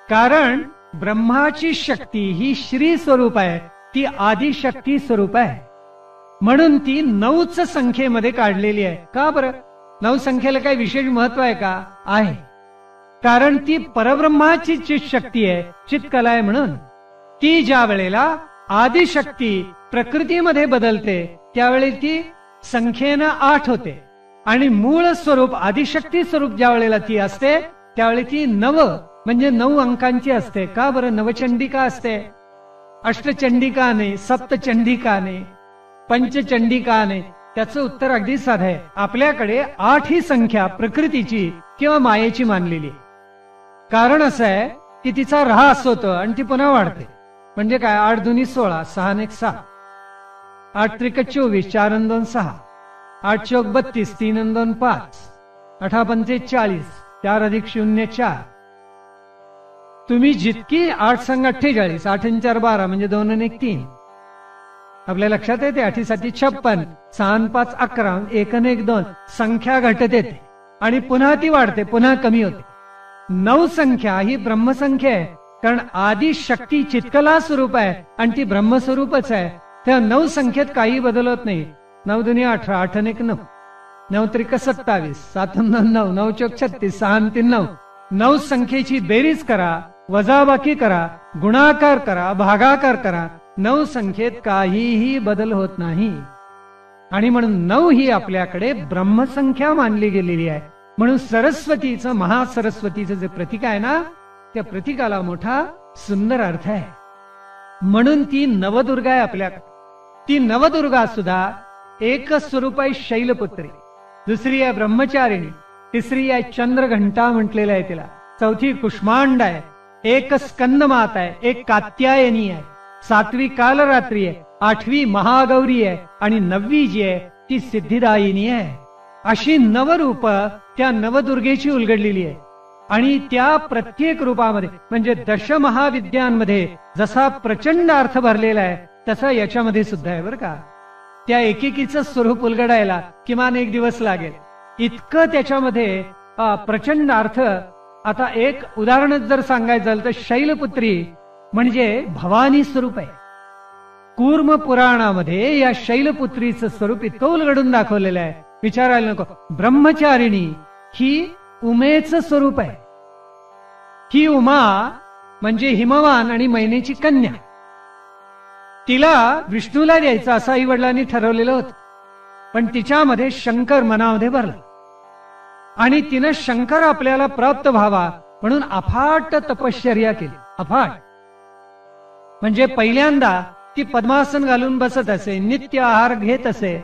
कारण ब्रह्माची शक्ती ही श्री स्वरूप आहे, ती आदिशक्ती स्वरूप आहे. म्हणून ती 9च संख्येमध्ये काढलेली आहे. का बरं? 9 संख्येला काही विशेष महत्व आहे का? आहे. कारण ती परब्रह्माची चित शक्ती आहे, चितकला आहे. म्हणून ती ज्या वेळेला आदिशक्ती प्रकृतीमध्ये बदलते त्यावेळी ती संख्येनं 8 होते. आणि मूळ स्वरूप आदिशक्ती स्वरूप ज्या वेळेला ती असते त्यावेळी ती 9 म्हणजे 9 अंकांची असते. का बरं? नवचंडिका असते, अष्टचंडिका नाही, सप्तचंडिका नाही, पंचचंडिका नाही. त्याचं उत्तर अगदी साधं आहे. आपल्याकडे 8 ही संख्या प्रकृतीची किंवा मायेची मानलेली. कारण असं आहे की तिचा ऱ्हास होतो आणि ती पुन्हा वाढते. म्हणजे काय? 8 दुनी 16, 6 आणि 6, 8 त्रिक 24, 4 आणि 2 6, 8 चौक 32, 3 आणि 2 5, 8 पंचे 40, 4 अधिक 0 4. तुम्ही जितकी 8 संग 48, 8 आणि 4 12 म्हणजे 2 आणि 1 3. आपल्या लक्षात येते 8 साठी 56, 6 आणि 5 11, 1 आणि 1 2. संख्या घटत येते आणि पुन्हा ती वाढते, पुन्हा कमी होते. 9 संख्या ही ब्रह्मसंख्या आहे. कारण आदि शक्ती चितकला स्वरूप आहे आणि ती ब्रह्मस्वरूपच आहे. त्या 9 संख्येत काही बदल होत नाही. 9 दुनी 18, 8 आणि 1 9, 9 त्रिक 27, 7 आणि 2 9, 9 चौक 36, 6 आणि 3 9. 9 संख्येची बेरीज करा, वजाबाकी करा, गुणाकार करा, भागाकार करा. 9 संख्येत काहीही बदल होत नाही. आणि म्हणून 9 ही आपल्याकडे ब्रह्मसंख्या मानली गेलेली आहे. म्हणून सरस्वतीचं, महासरस्वतीचं जे प्रतीक आहे ना, त्या प्रतीकाला मोठा सुंदर अर्थ आहे. म्हणून ती नवदुर्गा आहे आपल्याकडे. ती नवदुर्गा सुद्धा एक स्वरूप आहे शैलपुत्री, दुसरी आहे ब्रह्मचारिणी, तिसरी आहे चंद्रघंटा म्हटलेलं आहे तिला, चौथी कुष्मांड आहे, एक स्कंदमाता आहे, एक कात्यायनी आहे, 7वी कालरात्री आहे, 8वी महागौरी आहे आणि 9वी जी आहे ती सिद्धिदायिनी आहे. अशी नवरूप त्या नवदुर्गेची उलगडलेली आहे. आणि त्या प्रत्येक रूपामध्ये म्हणजे दशमहाविद्यांमध्ये जसा प्रचंड अर्थ भरलेला आहे तसा याच्यामध्ये सुद्धा आहे बरं का. त्या एकेकीचं स्वरूप उलगडायला किमान 1 दिवस लागेल, इतकं त्याच्यामध्ये प्रचंड अर्थ. आता एक उदाहरणच जर सांगायचं झालं तर शैलपुत्री म्हणजे भवानी स्वरूप आहे. कूर्म पुराणामध्ये या शैलपुत्रीचं स्वरूप इतकं उलगडून दाखवलेलं आहे, विचारायला नको. ब्रह्मचारिणी ही उमेचं स्वरूप आहे. ही उमा म्हणजे हिमवान आणि मैनेची कन्या. तिला विष्णूला द्यायचं असं आई वडिलांनी ठरवलेलं होतं, पण तिच्यामध्ये शंकर मनामध्ये भरला आणि तिनं शंकर आपल्याला प्राप्त व्हावा म्हणून अफाट तपश्चर्या केली. अफाट म्हणजे पहिल्यांदा ती पद्मासन घालून बसत असे, नित्य आहार घेत असे.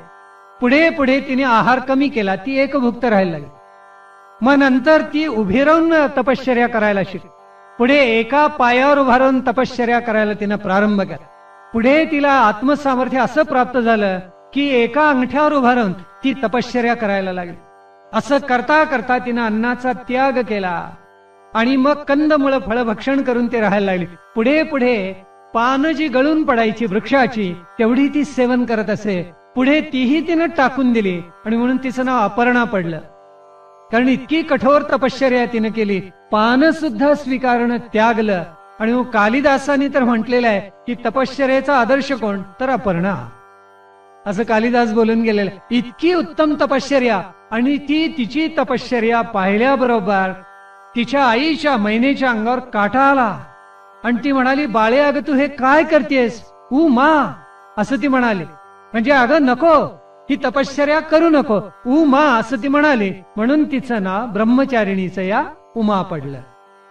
पुढे पुढे तिने आहार कमी केला, ती एकभुक्त राहायला लागली. मग नंतर ती उभी राहून तपश्चर्या करायला शिकली. पुढे एका पायावर उभा राहून तपश्चर्या करायला तिनं प्रारंभ केला. पुढे तिला आत्मसामर्थ्य असं प्राप्त झालं की एका अंगठ्यावर उभा राहून ती तपश्चर्या करायला लागली. असं करता करता तिनं अन्नाचा त्याग केला आणि मग कंदमुळं फळभक्षण करून ते राहायला लागली. पुढे पुढे पानं जी गळून पडायची वृक्षाची तेवढी ती सेवन करत असे. पुढे तीही तिनं टाकून दिली आणि म्हणून तिचं नाव अपर्णा पडलं, कारण इतकी कठोर तपश्चर्या तिनं केली. पानं सुद्धा स्वीकारणं त्यागलं. आणि मग कालिदासांनी तर म्हटलेलं आहे की तपश्चर्याचा आदर्श कोण, तर अपर्णा, असं कालिदास बोलून गेलेलं. इतकी उत्तम तपश्चर्या, आणि ती तिची तपश्चर्या पाहिल्याबरोबर तिच्या आईच्या मैनेच्या अंगावर काटा आला आणि ती म्हणाली, बाळे अगं तू हे काय करतेस, उमा, असं ती म्हणाली. म्हणजे अगं नको, ही तपश्चर्या करू नको, उमा, असं ती म्हणाली. म्हणून तिचं नाव ब्रह्मचारिणीचं या उमा पडलं,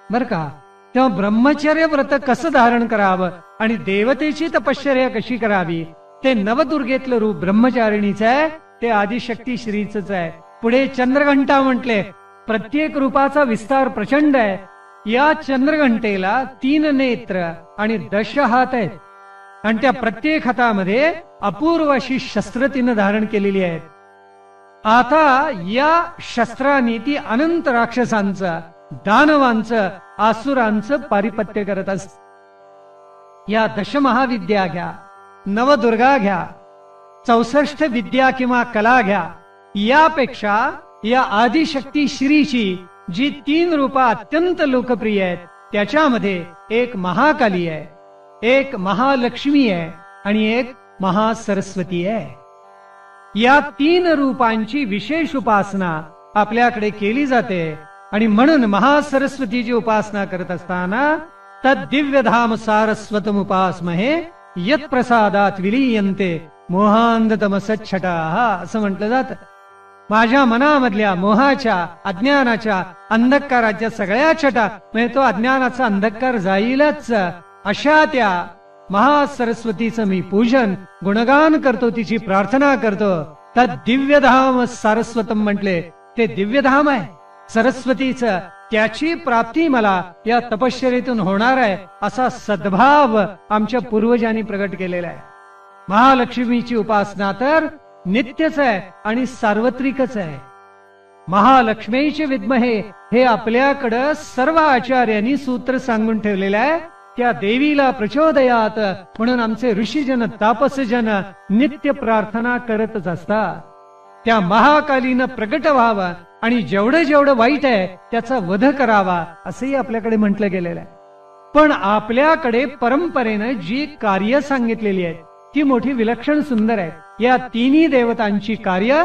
बर का. तेव्हा ब्रह्मचर्य व्रत कसं धारण करावं आणि देवतेची तपश्चर्या कशी करावी, ते नवदुर्गेतलं रूप ब्रह्मचारिणीचं आहे, ते आदिशक्ती श्रीच आहे. पुढे चंद्रघंटा म्हटले. प्रत्येक रूपाचा विस्तार प्रचंड आहे. या चंद्रघंटेला 3 नेत्र आणि 10 हात आहेत आणि त्या प्रत्येक हातामध्ये अपूर्व अशी शस्त्र तिनं धारण केलेली आहेत. आता या शस्त्रांनी ती अनंत राक्षसांचं, दानवांचं, आसुरांचं पारिपत्य करत असत. या 10 महाविद्या घ्या, नवदुर्गा घ्या, 64 विद्या किंवा कला घ्या, यापेक्षा या आदिशक्ती श्रीची जी 3 रूपा अत्यंत लोकप्रिय आहेत त्याच्यामध्ये एक महाकाली आहे, एक महालक्ष्मी आहे आणि एक महासरस्वती आहे. या 3 रूपांची विशेष उपासना आपल्याकडे केली जाते आणि म्हणून महासरस्वतीची उपासना करत असताना तद दिव्यधाम सारस्वतम उपासमहे यत प्रसादात विलीयन्ते मोहांधतमसच्छटाः, असं म्हटलं जातं. माझ्या मनामधल्या मोहाच्या, अज्ञानाच्या, अंधकाराच्या सगळ्या छटा, म्हणजे तो अज्ञानाचा अंधकार जाईलच, अशा त्या महासरस्वतीचं मी पूजन, गुणगान करतो, तिची प्रार्थना करतो. तद दिव्यधाम सारस्वतम म्हटले, ते दिव्यधाम आहे सरस्वतीचं, त्याची प्राप्ती मला या तपश्चर्येतून होणार आहे, असा सद्भाव आमच्या पूर्वजांनी प्रगट केलेला आहे. महालक्ष्मीची उपासना तर नित्यच आहे आणि सार्वत्रिकच आहे. महालक्ष्मीचे विद्महे हे आपल्याकडं सर्व आचार्यांनी सूत्र सांगून ठेवलेलं आहे. त्या देवीला प्रचोदयात म्हणून आमचे ऋषीजन, तापसजन नित्य प्रार्थना करतच असतात. त्या महाकालीनं प्रगट व्हावं आणि जेवढं जेवढं वाईट आहे त्याचा वध करावा, असंही आपल्याकडे म्हटलं गेलेलं आहे. पण आपल्याकडे परंपरेनं जी कार्य सांगितलेली आहेत ती मोठी विलक्षण सुंदर आहे. या 3 देवतांची कार्य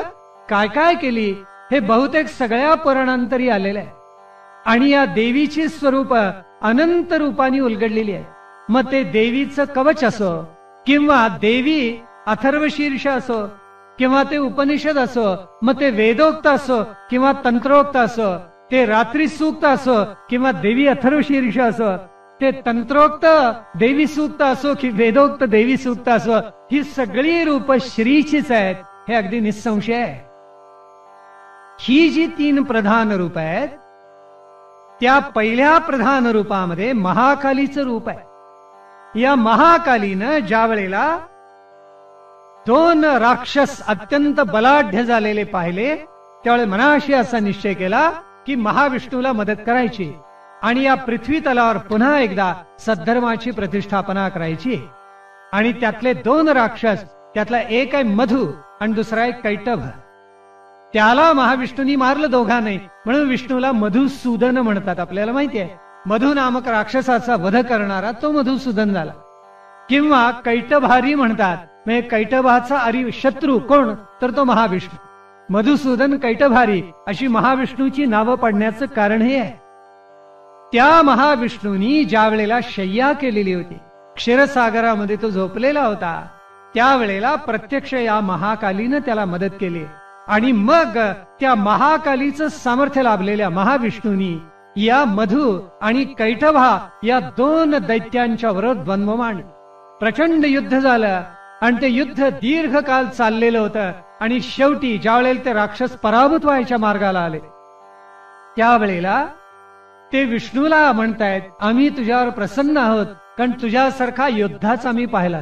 काय काय केली हे बहुतेक सगळ्या पुराणांतरी आलेलं आहे. आणि या देवीची स्वरूप अनंत रूपांनी उलगडलेली आहे. मग ते देवीचं कवच असो किंवा देवी अथर्वशीर्ष असो किंवा ते उपनिषद असो, मग ते वेदोक्त असो किंवा तंत्रोक्त असो, ते रात्री सूक्त असो किंवा देवी अथर्वशीर्ष असो, ते तंत्रोक्त देवी सूक्त असो की वेदोक्त देवी सूक्त असो, ही सगळी रूप श्रीचीच आहेत, हे अगदी निसंशय आहे. ही जी 3 प्रधान रूप आहेत त्या पहिल्या प्रधान रूपामध्ये महाकालीचं रूप आहे. या महाकालीनं ज्या वेळेला 2 राक्षस अत्यंत बलाढ्य झालेले पाहिले त्यावेळेस मनाशी असा निश्चय केला की महाविष्णूला मदत करायची आणि या पृथ्वी तलावर पुन्हा एकदा सद्धर्माची प्रतिष्ठापना करायची. आणि त्यातले 2 राक्षस, त्यातला एक आहे मधु आणि दुसरा आहे कैटभ, त्याला महाविष्णूंनी मारलं दोघांनी, म्हणून विष्णूला मधुसूदन म्हणतात. आपल्याला माहिती आहे मधु नामक राक्षसाचा वध करणारा तो मधुसूदन झाला. किंवा कैटभारी म्हणतात, म्हणजे कैटभाचा शत्रू कोण, तर तो महाविष्णू. मधुसूदन, कैटभारी अशी महाविष्णूची नावं पडण्याचं कारण हे आहे. त्या महाविष्णूंनी ज्या वेळेला शय्या केलेली होती, क्षीरसागरामध्ये तो झोपलेला होता, त्यावेळेला प्रत्यक्ष या महाकालीनं त्याला मदत केली. आणि मग त्या महाकालीचं सामर्थ्य लाभलेल्या महाविष्णूंनी या मधु आणि कैटभा या दोन दैत्यांच्या विरोधात द्वंद्व मांडले. प्रचंड युद्ध झालं आणि ते युद्ध दीर्घकाल चाललेलं होतं. आणि शेवटी ज्या वेळेला ते राक्षस पराभूत व्हायच्या मार्गाला आले, त्यावेळेला ते विष्णूला म्हणतायत, आम्ही तुझ्यावर प्रसन्न आहोत, कारण तुझ्यासारखा योद्धाच आम्ही पाहिला.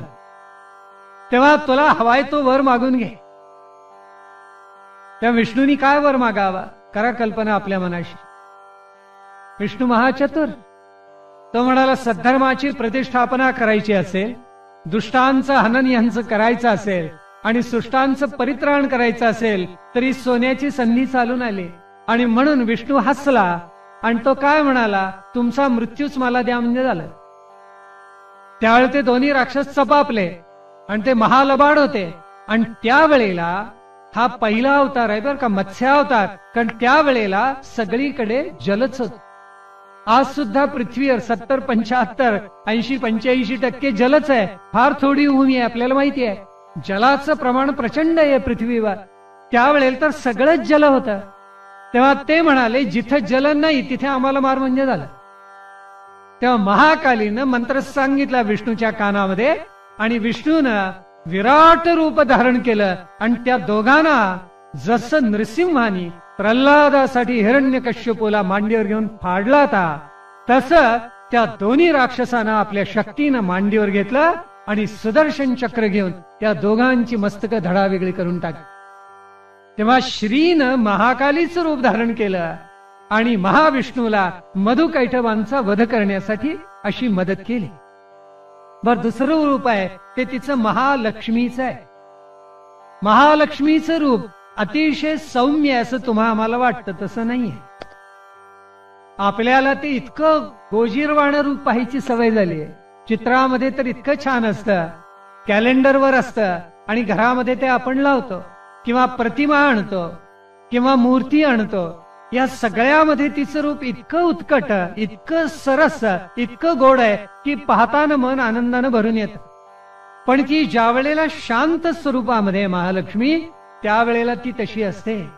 तेव्हा तुला हवाय तो वर मागून घे. त्या विष्णूंनी काय वर मागावा, करा कल्पना आपल्या मनाशी. विष्णू महाचतुर, तो म्हणाला सद्धर्माची प्रतिष्ठापना करायची असेल, दुष्टांचं हनन यांचं करायचं असेल आणि सुष्टांचं परित्राण करायचं असेल, तरी सोन्याची संधी चालून आली. आणि म्हणून विष्णू हसला आणि तो काय म्हणाला, तुमचा मृत्यूच मला द्या म्हणजे झालं. त्यावेळी ते दोन्ही राक्षस चपापले आणि ते महालबाड होते. आणि त्यावेळेला हा पहिला अवतार आहे बरं का, मत्स्य अवतार, कारण त्यावेळेला सगळीकडे जलच होत. आज सुद्धा पृथ्वीवर 70, 75, 80, 85% जलच आहे. फार थोडी भूमी आहे, आपल्याला माहिती आहे. जलाचं प्रमाण प्रचंड आहे पृथ्वीवर. त्यावेळेला तर सगळंच जल होतं. तेव्हा ते म्हणाले, जिथे जल नाही तिथे आम्हाला मार म्हणजे झालं. तेव्हा महाकालीनं मंत्र सांगितला विष्णूच्या कानामध्ये आणि विष्णूनं विराट रूप धारण केलं. आणि त्या दोघांना जसं नृसिंहानी प्रल्हादासाठी हिरण्यकश्यपूला मांडीवर घेऊन फाडला होता, तसं त्या दोन्ही राक्षसांना आपल्या शक्तीनं मांडीवर घेतलं आणि सुदर्शन चक्र घेऊन त्या दोघांची मस्तक धडावेगळी करून टाकली. तेव्हा श्रीनं महाकालीचं रूप धारण केलं आणि महाविष्णूला मधु कैटभांचा वध करण्यासाठी अशी मदत केली. बर, दुसरं रूप आहे ते तिचं महालक्ष्मीचं आहे. महालक्ष्मीचं रूप अतिशय सौम्य असं तुम्हा आम्हाला वाटतं, तसं नाहीये. आपल्याला ते इतकं गोजीरवाणं रूप पाहायची सवय झाली आहे. चित्रामध्ये तर इतकं छान असतं, कॅलेंडरवर असतं आणि घरामध्ये ते आपण लावतो किंवा प्रतिमा आणतो किंवा मूर्ती आणतो. या सगळ्यामध्ये तिचं रूप इतकं उत्कट, इतकं सरस, इतकं गोड आहे की पाहताना मन आनंदानं भरून येतं. पण ती ज्या वेळेला शांत स्वरूपामध्ये महालक्ष्मी, त्यावेळेला ती तशी असते.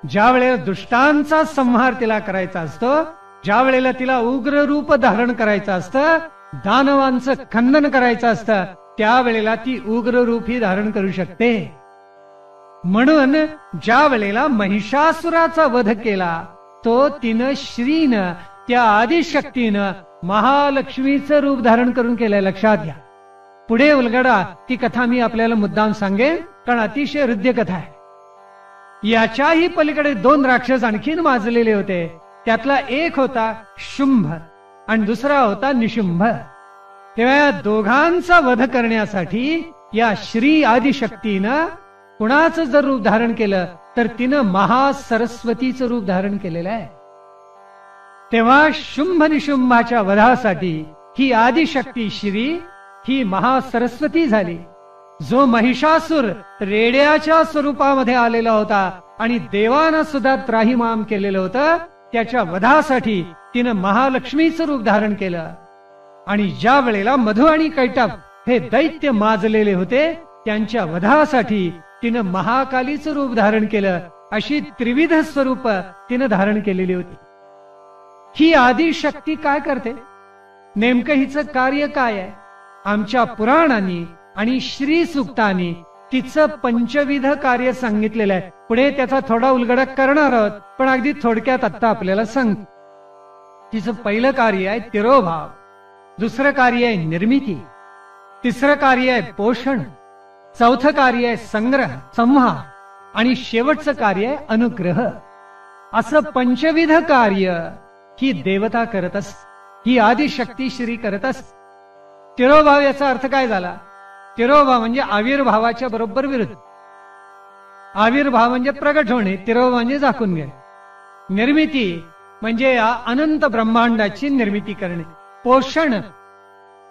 ज्या वेळेला दुष्टांचा संहार तिला करायचा असतो, ज्या वेळेला तिला उग्र रूप धारण करायचं असतं, दानवांचं खंडन करायचं असतं, त्यावेळेला ती उग्र रूप ही धारण करू शकते. म्हणून ज्या वेळेला महिषासुराचा वध केला, तो तिनं श्रीनं, त्या आदिशक्तीनं महालक्ष्मीचं रूप धारण करून केलंय. लक्षात घ्या. पुढे उलगडा ती कथा मी आपल्याला मुद्दाम सांगेन, कारण अतिशय हृदय कथा आहे. याच्याही पलीकडे दोन राक्षस आणखीन माजलेले होते. त्यातला एक होता शुंभ आणि दुसरा होता निशुंभ. तेव्हा या दोघांचा वध करण्यासाठी या श्री आदिशक्तीनं कुणाचं जर रूप धारण केलं तर तिनं महासरस्वतीचं रूप धारण केलेलं आहे. तेव्हा शुंभ निशुंभाच्या वधासाठी ही आदिशक्ती श्री ही महासरस्वती झाली. जो महिषासुर रेड्याच्या स्वरूपामध्ये आलेला होता आणि देवानं सुद्धा त्राहिमाम केलेलं होतं, त्याच्या वधासाठी तिनं महालक्ष्मीचं रूप धारण केलं. आणि ज्या वेळेला मधु आणि कैटभ हे दैत्य माजलेले होते, त्यांच्या वधासाठी तिनं महाकालीचं रूप धारण केलं. अशी त्रिविध स्वरूप तिनं धारण केलेली होती. ही आदिशक्ती काय करते, नेमकं हिचं कार्य काय आहे? आमच्या पुराणांनी आणि श्री सूक्तांनी तिचं पंचविध कार्य सांगितलेलं आहे. पुढे त्याचा थोडा उलगडा करणार आहोत, पण अगदी थोडक्यात आता आपल्याला सांग. तिचं पहिलं कार्य आहे तिरोभाव, दुसरं कार्य आहे निर्मिती, तिसरं कार्य आहे पोषण, चौथं कार्य आहे संग्रह संहार आणि शेवटचं कार्य आहे अनुग्रह. असं पंचविध कार्य ही देवता करत असते, ही आदिशक्ती श्री करत असते. तिरोभाव याचा अर्थ काय झाला? तिरोभाव म्हणजे आविर्भावाच्या बरोबर विरुद्ध. आविर्भाव म्हणजे प्रगट होणे, तिरोभाव म्हणजे झाकून घेणे. निर्मिती म्हणजे या अनंत ब्रह्मांडाची निर्मिती करणे. पोषण,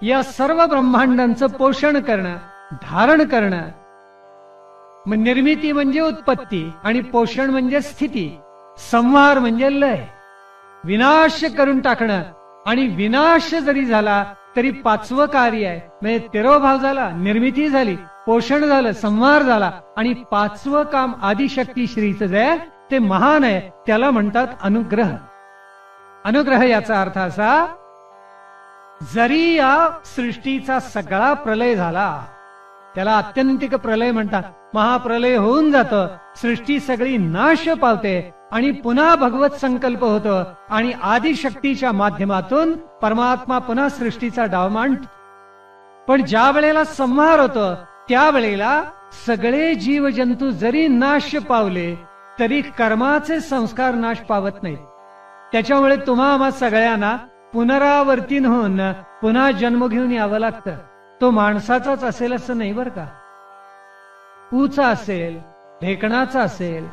या सर्व ब्रह्मांडांचं पोषण करणं, धारण करणं. निर्मिती म्हणजे उत्पत्ती आणि पोषण म्हणजे स्थिती, संहार म्हणजे लय, विनाश करून टाकणं. आणि विनाश जरी झाला तरी पाचवं कार्य आहे. म्हणजे 13वा भाव झाला, निर्मिती झाली, पोषण झालं, संहार झाला, आणि पाचवं काम आदिशक्ती श्रीचं जे आहे ते महान आहे, त्याला म्हणतात अनुग्रह. अनुग्रह याचा अर्थ असा, जरी या सृष्टीचा सगळा प्रलय झाला, त्याला आत्यंतिक प्रलय म्हणतात, महाप्रलय होऊन जातं, सृष्टी सगळी नाश पावते आणि पुन्हा भगवत संकल्प होतो आणि आदिशक्तीच्या माध्यमातून परमात्मा पुन्हा सृष्टीचा डाव मांडतो. पण ज्या वेळेला संहार होतो त्यावेळेला सगळे जीवजंतू जरी नाश पावले तरी कर्माचे संस्कार नाश पावत नाहीत. त्याच्यामुळे तुम्हा आम्हा सगळ्यांना पुनरावर्तीन होऊन पुन्हा जन्म घेऊन यावं लागतं. तो माणसाचाच असेल असं नाही बरं का. ऊचा असेल, ढेकणाचा असेल,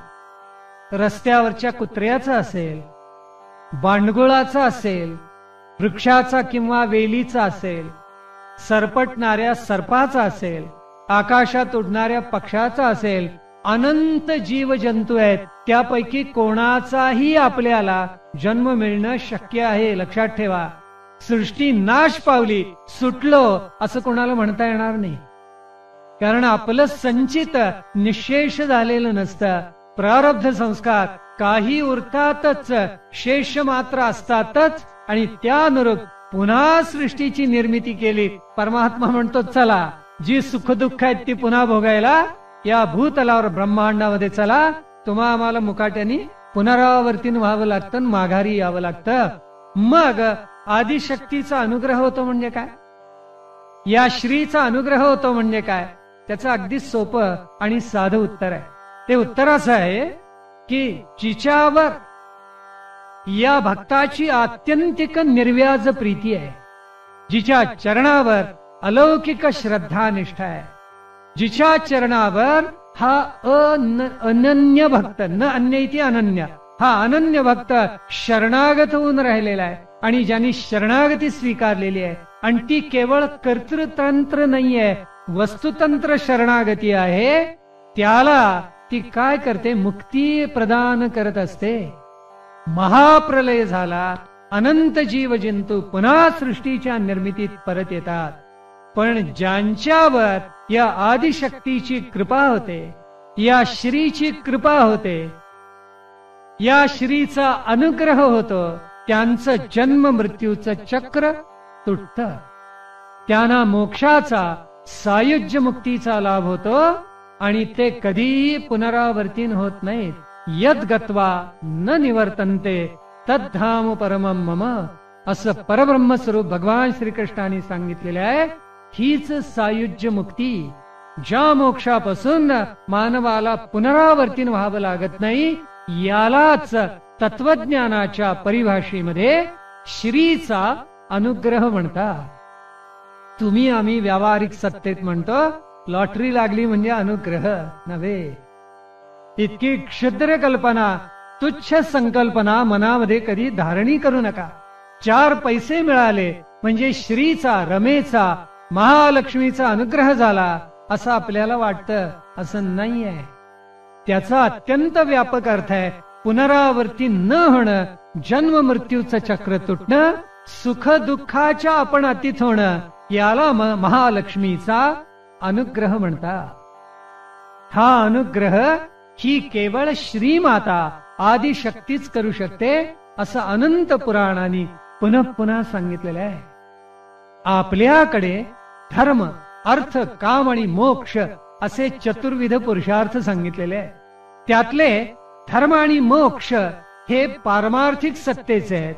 रस्त्यावरच्या कुत्र्याचा असेल, बांडगुळाचा असेल, वृक्षाचा किंवा वेलीचा असेल, सरपटणाऱ्या सर्पाचा असेल, आकाशात उडणाऱ्या पक्षाचा असेल, अनंत जीवजंतू आहेत. त्यापैकी कोणाचाही आपल्याला जन्म मिळणं शक्य आहे. लक्षात ठेवा, सृष्टी नाश पावली, सुटलो असं कोणाला म्हणता येणार नाही. कारण आपलं संचित निशेष झालेलं नसतं. प्रारब्ध संस्कार काही उरतातच, शेष मात्र असतातच, आणि त्यानुरूप पुन्हा सृष्टीची निर्मिती केली. परमात्मा म्हणतो, चला जी सुखदुःख आहेत ती पुन्हा भोगायला या भूतलावर ब्रह्मांडामध्ये चला. तुम्हा आम्हाला मुकाट्याने पुनरावर्तीन व्हावं लागतं, माघारी यावं लागतं. मग आदिशक्तीचा अनुग्रह होतो म्हणजे काय, या श्रीचा अनुग्रह होतो म्हणजे काय, त्याचं अगदी सोपं आणि साधं उत्तर आहे. ते उत्तर असं आहे की जिच्यावर या भक्ताची आत्यंतिक निर्व्याज प्रीती आहे, जिच्या चरणावर अलौकिक श्रद्धा निष्ठा आहे, जिच्या चरणावर हा अनन्य भक्त, न अन्य इति अनन्य, हा अनन्य भक्त शरणागत होऊन राहिलेला आहे, आणि ज्यांनी शरणागती स्वीकारलेली आहे, आणि ती केवळ कर्तृतंत्र नाहीये, वस्तुतंत्र शरणागती आहे, त्याला ती काय करते, मुक्ती प्रदान करत असते. महाप्रलय झाला, अनंत जीवजंतू पुन्हा सृष्टीच्या निर्मितीत परत येतात. पण ज्यांच्यावर या आदिशक्तीची कृपा होते, या श्रीची कृपा होते, या श्रीचा अनुग्रह होतो, त्यांचं जन्म मृत्यूचं चक्र तुटतं. त्यांना मोक्षाचा, सायुज्य मुक्तीचा लाभ होतो आणि ते कधीही पुनरावर्तीन होत नाहीत. यद गत्वा न निवर्तन्ते तद्धाम परमं मम, असं परब्रह्म स्वरूप भगवान श्रीकृष्णाने सांगितलेले आहे. हीच सायुज्य मुक्ती, ज्या मोक्षापासून मानवाला पुनरावर्तीन व्हावं लागत नाही, यालाच तत्वज्ञानाच्या परिभाषेमध्ये श्रीचा अनुग्रह म्हणतात. तुम्ही आम्ही व्यावहारिक सत्तेत म्हणतो लॉटरी लागली म्हणजे अनुग्रह नव्हे. इतकी क्षुद्र कल्पना, तुच्छ संकल्पना मनामध्ये कधी धारणी करू नका. 4 पैसे मिळाले म्हणजे श्रीचा, रमेचा, महालक्ष्मीचा अनुग्रह झाला असं आपल्याला वाटतं, असं नाहीये. त्याचा अत्यंत व्यापक अर्थ आहे पुनरावर्ती न होणं, जन्म मृत्यूचं चक्र तुटणं, सुख दुःखाच्या आपण अतीत होणं, याला महालक्ष्मीचा अनुग्रह म्हणतात. हा अनुग्रह ही केवळ श्रीमाता आदिशक्तीच करू शकते, असं अनंत पुराणांनी पुन्हा पुन्हा सांगितलेलं आहे. आपल्याकडे धर्म, अर्थ, काम आणि मोक्ष असे चतुर्विध पुरुषार्थ सांगितलेले आहे. त्यातले धर्म आणि मोक्ष हे पारमार्थिक सत्तेचे आहेत,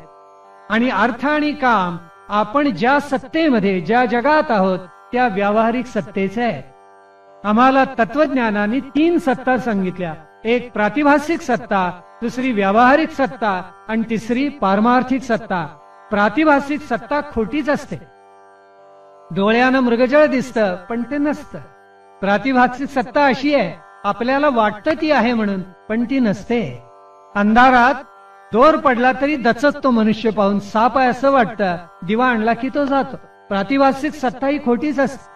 आणि अर्थ आणि काम आपण ज्या सत्तेमध्ये, ज्या जगात आहोत त्या व्यावहारिक सत्तेचे आहेत. आम्हाला तत्वज्ञानाने 3 सत्ता सांगितल्या. एक प्रातिभासिक सत्ता, दुसरी व्यावहारिक सत्ता आणि तिसरी पारमार्थिक सत्ता. प्रातिभासिक सत्ता खोटीच असते. डोळ्यानं मृगजळ दिसतं पण ते नसतं. प्रातिभासिक सत्ता अशी आहे, आपल्याला वाटतं ती आहे म्हणून, पण ती नसते. अंधारात दोर पडला तरी दचत तो मनुष्य पाहून साप आहे असं वाटतं. दिवा आणला की तो जातो. प्रातिभासिक सत्ता ही खोटीच असते.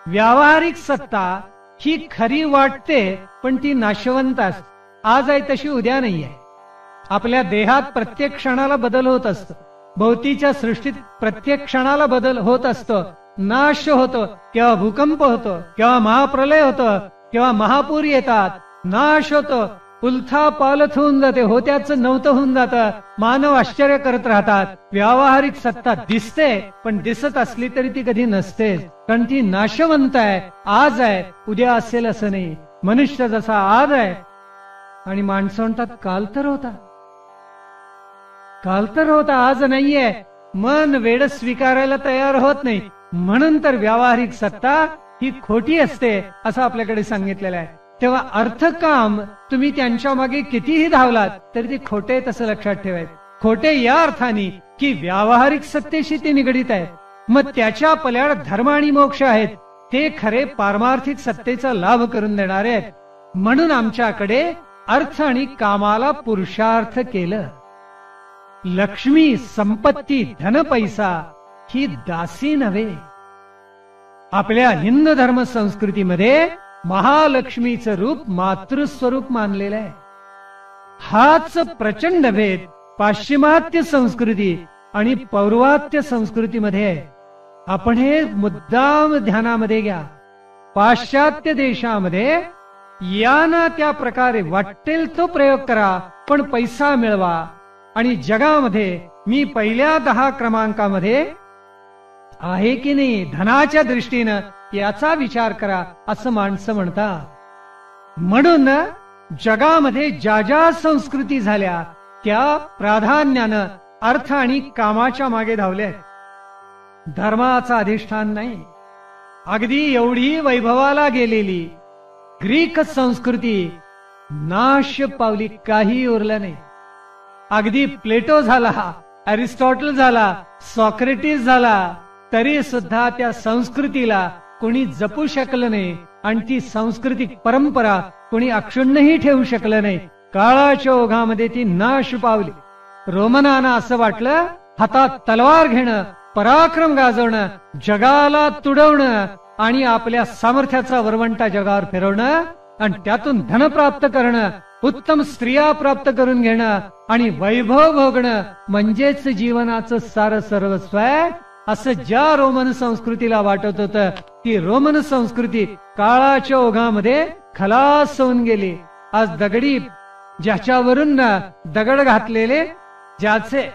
व्यावहारिक सत्ता ही खरी वाटते, पण ती नाशवंत असते. आज आहे तशी उद्या नाही आहे. आपल्या देहात प्रत्येक क्षणाला बदल होत असतो. भोवतीच्या सृष्टीत प्रत्येक क्षणाला बदल होत असतो. नाश होतो, केव्हा भूकंप होतो, केव्हा महाप्रलय होतो, केव्हा महापूर येतात. नाश होतो, उलथा पालथ होऊन जाते, होत्याचं नव्हतं होऊन जातं. मानव आश्चर्य करत राहतात. व्यावहारिक सत्ता दिसते, पण दिसत असली तरी ती कधी नसते, कारण ती नाशवंत आहे. आज आहे, उद्या असेल असं नाही. मनुष्य जसा आज आहे, आणि माणसं म्हणतात काल तर होता, काल तर होता, आज नाहीये. मन वेड स्वीकारायला तयार होत नाही. म्हणून तर व्यावहारिक सत्ता ही खोटी असते असं आपल्याकडे सांगितलेलं आहे. तेव्हा अर्थकाम तुम्ही त्यांच्या मागे कितीही धावलात तरी ते खोटे, तसं लक्षात ठेवायचं. खोटे या अर्थाने की व्यावहारिक सत्तेशी ते निगडीत आहेत. मग त्याच्या पल्याड धर्म आणि मोक्ष आहेत, ते खरे पारमार्थिक सत्तेचा लाभ करून देणारे आहेत. म्हणून आमच्याकडे अर्थ आणि कामाला पुरुषार्थ केलं. लक्ष्मी, संपत्ती, धन, पैसा ही दासी नव्हे. आपल्या हिंदू धर्म संस्कृतीमध्ये महालक्ष्मीचं रूप मातृस्वरूप मानलेलं आहे. हाच प्रचंड भेद पाश्चिमात्य संस्कृती आणि पौर्वात्य संस्कृतीमध्ये आहे. आपण हे मुद्दाम ध्यानामध्ये घ्या. पाश्चात्य देशामध्ये या ना त्या प्रकारे वाटेल तो प्रयोग करा, पण पैसा मिळवा. आणि जगामध्ये मी पहिल्या 10 क्रमांकामध्ये आहे की नाही धनाच्या दृष्टीनं याचा विचार करा असं माणसं म्हणतात. म्हणून जगामध्ये ज्या ज्या संस्कृती झाल्या त्या प्राधान्यानं अर्थ आणि कामाच्या मागे धावल्या. धर्माचा अधिष्ठान नाही. अगदी एवढी वैभवाला गेलेली ग्रीक संस्कृती नाश पावली, काही उरलं नाही. अगदी प्लेटो झाला, अरिस्टॉटल झाला, सॉक्रेटिस झाला, तरी सुद्धा त्या संस्कृतीला कोणी जपू शकलं नाही. आणि ती सांस्कृतिक परंपरा कोणी अक्षुण्णही ठेवू शकलं नाही. काळाच्या ओघामध्ये ती नाश पावली. रोमनांना असं वाटलं हातात तलवार घेणं, पराक्रम गाजवणं, जगाला तुडवणं आणि आपल्या सामर्थ्याचा वरवंटा जगावर फिरवणं आणि त्यातून धन प्राप्त करणं, उत्तम स्त्रिया प्राप्त करून घेणं आणि वैभव भोगणं म्हणजेच जीवनाचं सार सर्वस्व आहे, असं ज्या रोमन संस्कृतीला वाटत होतं ती रोमन संस्कृती काळाच्या ओघामध्ये खलास होऊन गेली. आज दगडी ज्याच्यावरून दगड घातलेले, ज्याचे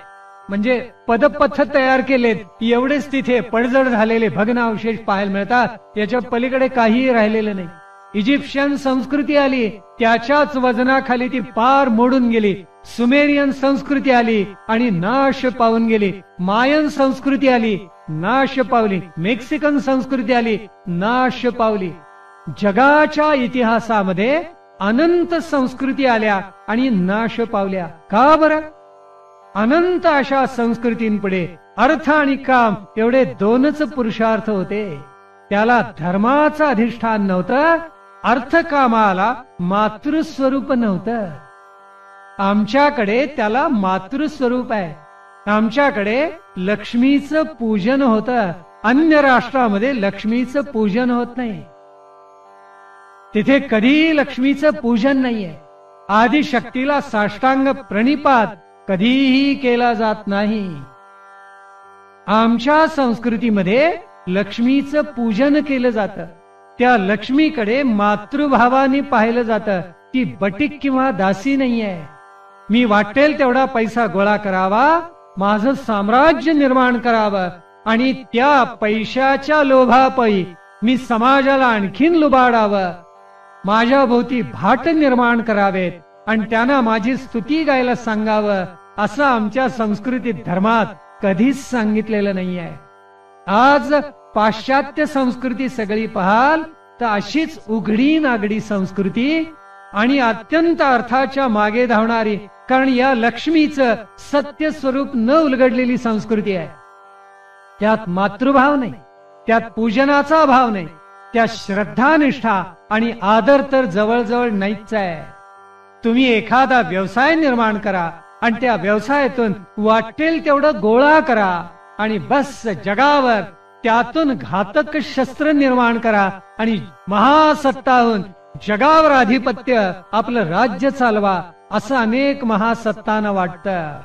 म्हणजे पदपथ तयार केलेत, एवढेच तिथे पडझड झालेले भग्नावशेष पाहायला मिळतात. याच्या पलीकडे काहीही राहिलेलं नाही. इजिप्शियन संस्कृती आली, त्याच्याच वजनाखाली ती पार मोडून गेली. सुमेरियन संस्कृती आली आणि नाश पावून गेली. मायन संस्कृती आली, नाश पावली. मेक्सिकन संस्कृती आली, नाश पावली. जगाच्या इतिहासामध्ये अनंत संस्कृती आल्या आणि नाश पावल्या. का बरं? अनंत अशा संस्कृतींपुढे अर्थ आणि काम एवढे दोनच पुरुषार्थ होते. त्याला धर्माचं अधिष्ठान नव्हतं, अर्थकामाला मातृस्वरूप नव्हतं. आमच्याकडे त्याला मातृस्वरूप आहे. आमच्याकडे लक्ष्मीचं पूजन होतं. अन्य राष्ट्रामध्ये लक्ष्मीचं पूजन होत नाही. तिथे कधी लक्ष्मीचं पूजन नाहीये. आदिशक्तीला साष्टांग प्रणिपात कधीही केला जात नाही. आमच्या संस्कृतीमध्ये लक्ष्मीचं पूजन केलं जातं. त्या लक्ष्मीकडे मातृभावाने पाहिलं जातं. ती बटीक किंवा दासी नाहीये. मी वाटेल तेवढा पैसा गोळा करावा, माझं साम्राज्य निर्माण करावं आणि त्या पैशाच्या लोभापायी मी समाजाला आणखीन लुबाडावं, माझ्या भोवती भाट निर्माण करावेत आणि त्यांना माझी स्तुती गायला सांगावं, असं आमच्या संस्कृतीत धर्मात कधीच सांगितलेलं नाहीये. आज पाश्चात्य संस्कृती सगळी पाहाल तर अशीच उघडी नागडी संस्कृती आणि अत्यंत अर्थाच्या मागे धावणारी, कारण या लक्ष्मीचं सत्य स्वरूप न उलगडलेली संस्कृती आहे. त्यात मातृभाव नाही, त्यात पूजनाचा भाव नाही, त्यात श्रद्धानिष्ठा आणि आदर तर जवळजवळ नाहीच आहे. तुम्ही एखादा व्यवसाय निर्माण करा आणि त्या व्यवसायातून वाटेल तेवढं गोळा करा आणि बस जगावर त्यातून घातक शस्त्र निर्माण करा आणि महासत्ताहून जगावर अधिपत्य आपलं राज्य चालवा, असं अनेक महासत्तांना वाटतं.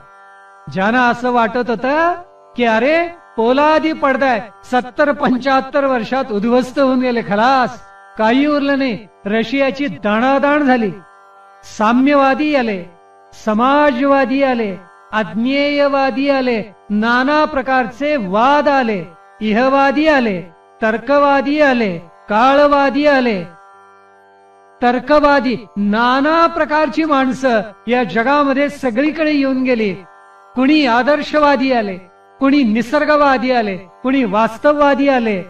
ज्यांना असं वाटत होतं की अरे पोलादी पडदाय 70-75 वर्षात उद्ध्वस्त होऊन गेले, खलास काही उरलं नाही, रशियाची दाणादाण झाली, साम्यवादी आले, समाजवादी आले, अज्ञेयवादी आले, नाना प्रकारचे वाद आले, इहवादी आले, तर्कवादी आले, काळवादी आले, तर्कवादी, नाना प्रकारची माणसं या जगामध्ये सगळीकडे येऊन गेली. कुणी आदर्शवादी आले, कुणी निसर्गवादी आले, कुणी वास्तववादी आले,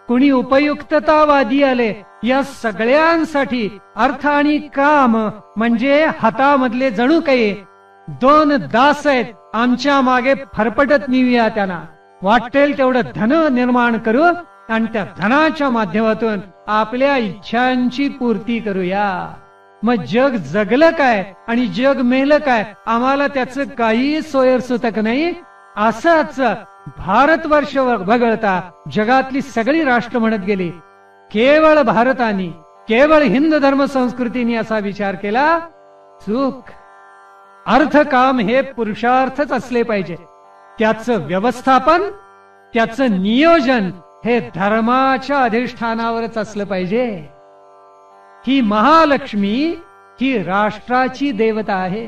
कुणी उपयुक्ततावादी आले. या सगळ्यांसाठी अर्थ आणि काम म्हणजे हातामधले जणू काही 2 दास आहेत. आमच्या मागे फरफटत नेऊया, त्यांना वाटेल तेवढं धन निर्माण करू आणि त्या धनाच्या माध्यमातून आपल्या इच्छांची पूर्ती करूया. मग जग जगलं काय आणि जग मेलं काय, आम्हाला त्याचं काही सोयरसुतक नाही. असंच भारतवर्ष वगळता जगातली सगळी राष्ट्र म्हणत गेली. केवळ भारताने, केवळ हिंदू धर्म संस्कृतीने असा विचार केला, चूक. अर्थकाम हे पुरुषार्थच असले पाहिजे. त्याचं व्यवस्थापन, त्याचं नियोजन हे धर्माच्या अधिष्ठानावरच असलं पाहिजे. ही महालक्ष्मी ही राष्ट्राची देवता आहे,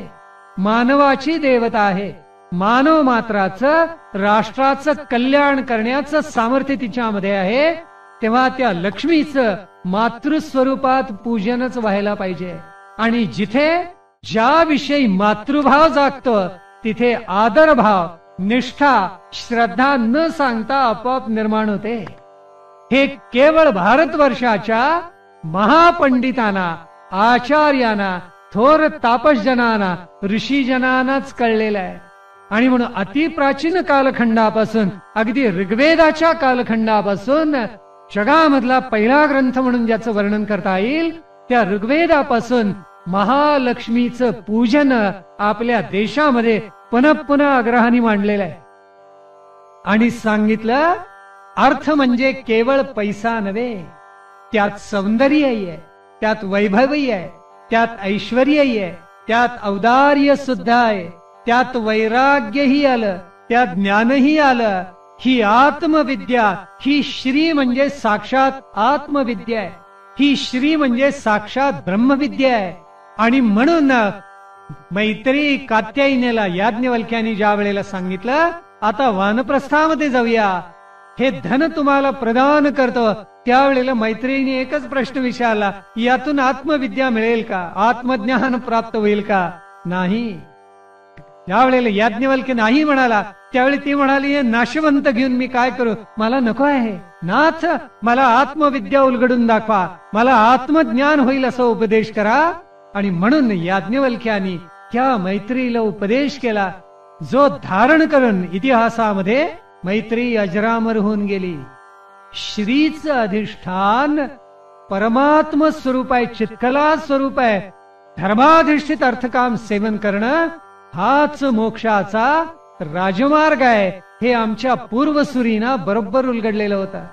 मानवाची देवता आहे. मानव मात्राचं, राष्ट्राचं कल्याण करण्याचं सामर्थ्य तिच्यामध्ये आहे. तेव्हा त्या लक्ष्मीचं मातृस्वरूपात पूजनच व्हायला पाहिजे. आणि जिथे ज्याविषयी मातृभाव जागतो तिथे आदरभाव, निष्ठा, श्रद्धा न सांगता आपोआप निर्माण होते. हे केवळ भारतवर्षाच्या महापंडितांना, आचार्यांना, थोर तापसजनांना, ऋषीजनांनाच कळलेलं आहे. आणि म्हणून अतिप्राचीन कालखंडापासून, अगदी ऋग्वेदाच्या कालखंडापासून जगामधला पहिला ग्रंथ म्हणून ज्याचं वर्णन करता येईल त्या ऋग्वेदापासून महालक्ष्मीचं पूजन आपल्या देशामध्ये पुन्हा आग्रहाने मांडलेलं आहे. आणि सांगितलं अर्थ म्हणजे केवळ पैसा नव्हे, त्यात सौंदर्यही आहे, त्यात वैभवही आहे, त्यात ऐश्वर्यही आहे, त्यात औदार्य सुद्धा आहे, त्यात वैराग्यही आलं, त्यात ज्ञानही आलं. ही आत्मविद्या, ही श्री म्हणजे साक्षात आत्मविद्या आहे. ही श्री म्हणजे साक्षात ब्रह्मविद्या आहे. आणि म्हणून मैत्री कात्यायनेला याज्ञवल्क्याने ज्या वेळेला सांगितलं आता वानप्रस्थामध्ये जाऊया, हे धन तुम्हाला प्रदान करतो, त्यावेळेला मैत्रिणीने एकच प्रश्न विचारला, यातून आत्मविद्या मिळेल का, आत्मज्ञान प्राप्त होईल का? नाही. ज्यावेळेला याज्ञवल्क्य नाही म्हणाला त्यावेळी ती म्हणाली, हे नाशवंत घेऊन मी काय करू, मला नको आहे. नाथ, मला आत्मविद्या उलगडून दाखवा, मला आत्मज्ञान होईल असं उपदेश करा. आणि म्हणून याज्ञवल्क्याने त्या मैत्रीला उपदेश केला, जो धारण करून इतिहासामध्ये मैत्री अजरामर होऊन गेली. श्रीच अधिष्ठान परमात्म स्वरूप आहे, चित्कला स्वरूप आहे. धर्माधिष्ठित अर्थकाम सेवन करणं हाच मोक्षाचा राजमार्ग आहे. हे आमच्या पूर्वसुरीना बरोबर उलगडलेलं होतं.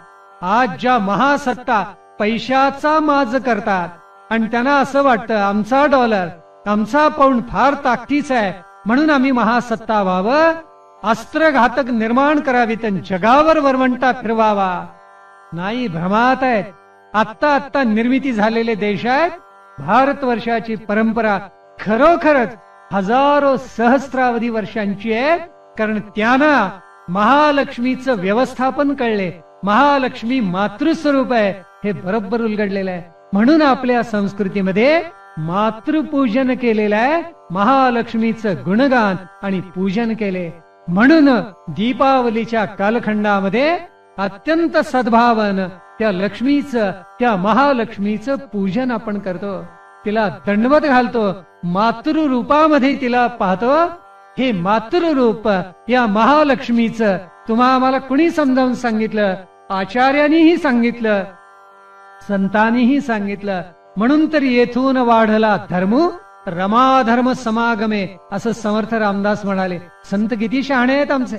आज ज्या महासत्ता पैशाचा माज करतात आणि त्यांना असं वाटतं आमचा डॉलर, आमचा पाऊंड फार ताकदीचा आहे म्हणून आम्ही महासत्ता व्हावं, अस्त्रघातक निर्माण करावीत आणि जगावर वरवंटा फिरवावा. नाही, भ्रमात आहेत. आत्ता निर्मिती झालेले देश आहेत. भारतवर्षाची परंपरा खरोखरच हजारो सहस्रावधी वर्षांची आहे. कारण त्यांना महालक्ष्मीचं व्यवस्थापन कळले, महालक्ष्मी मातृस्वरूप आहे हे बरोबर उलगडलेलं आहे. म्हणून आपल्या संस्कृतीमध्ये मातृपूजन केलेलं आहे, महालक्ष्मीचं गुणगान आणि पूजन केले. म्हणून दीपावलीच्या कालखंडामध्ये अत्यंत सद्भावन त्या लक्ष्मीचं, त्या महालक्ष्मीचं पूजन आपण करतो, तिला दंडवत घालतो, मातृरूपामध्ये तिला पाहतो. हे मातृरूप या महालक्ष्मीचं तुम्हा आम्हाला कुणी समजावून सांगितलं? आचार्यांनीही सांगितलं, संतांनीही सांगितलं. म्हणून तर येथून वाढला धर्म रमाधर्म समागमे असं समर्थ रामदास म्हणाले. संत किती शहाणे आहेत आमचे.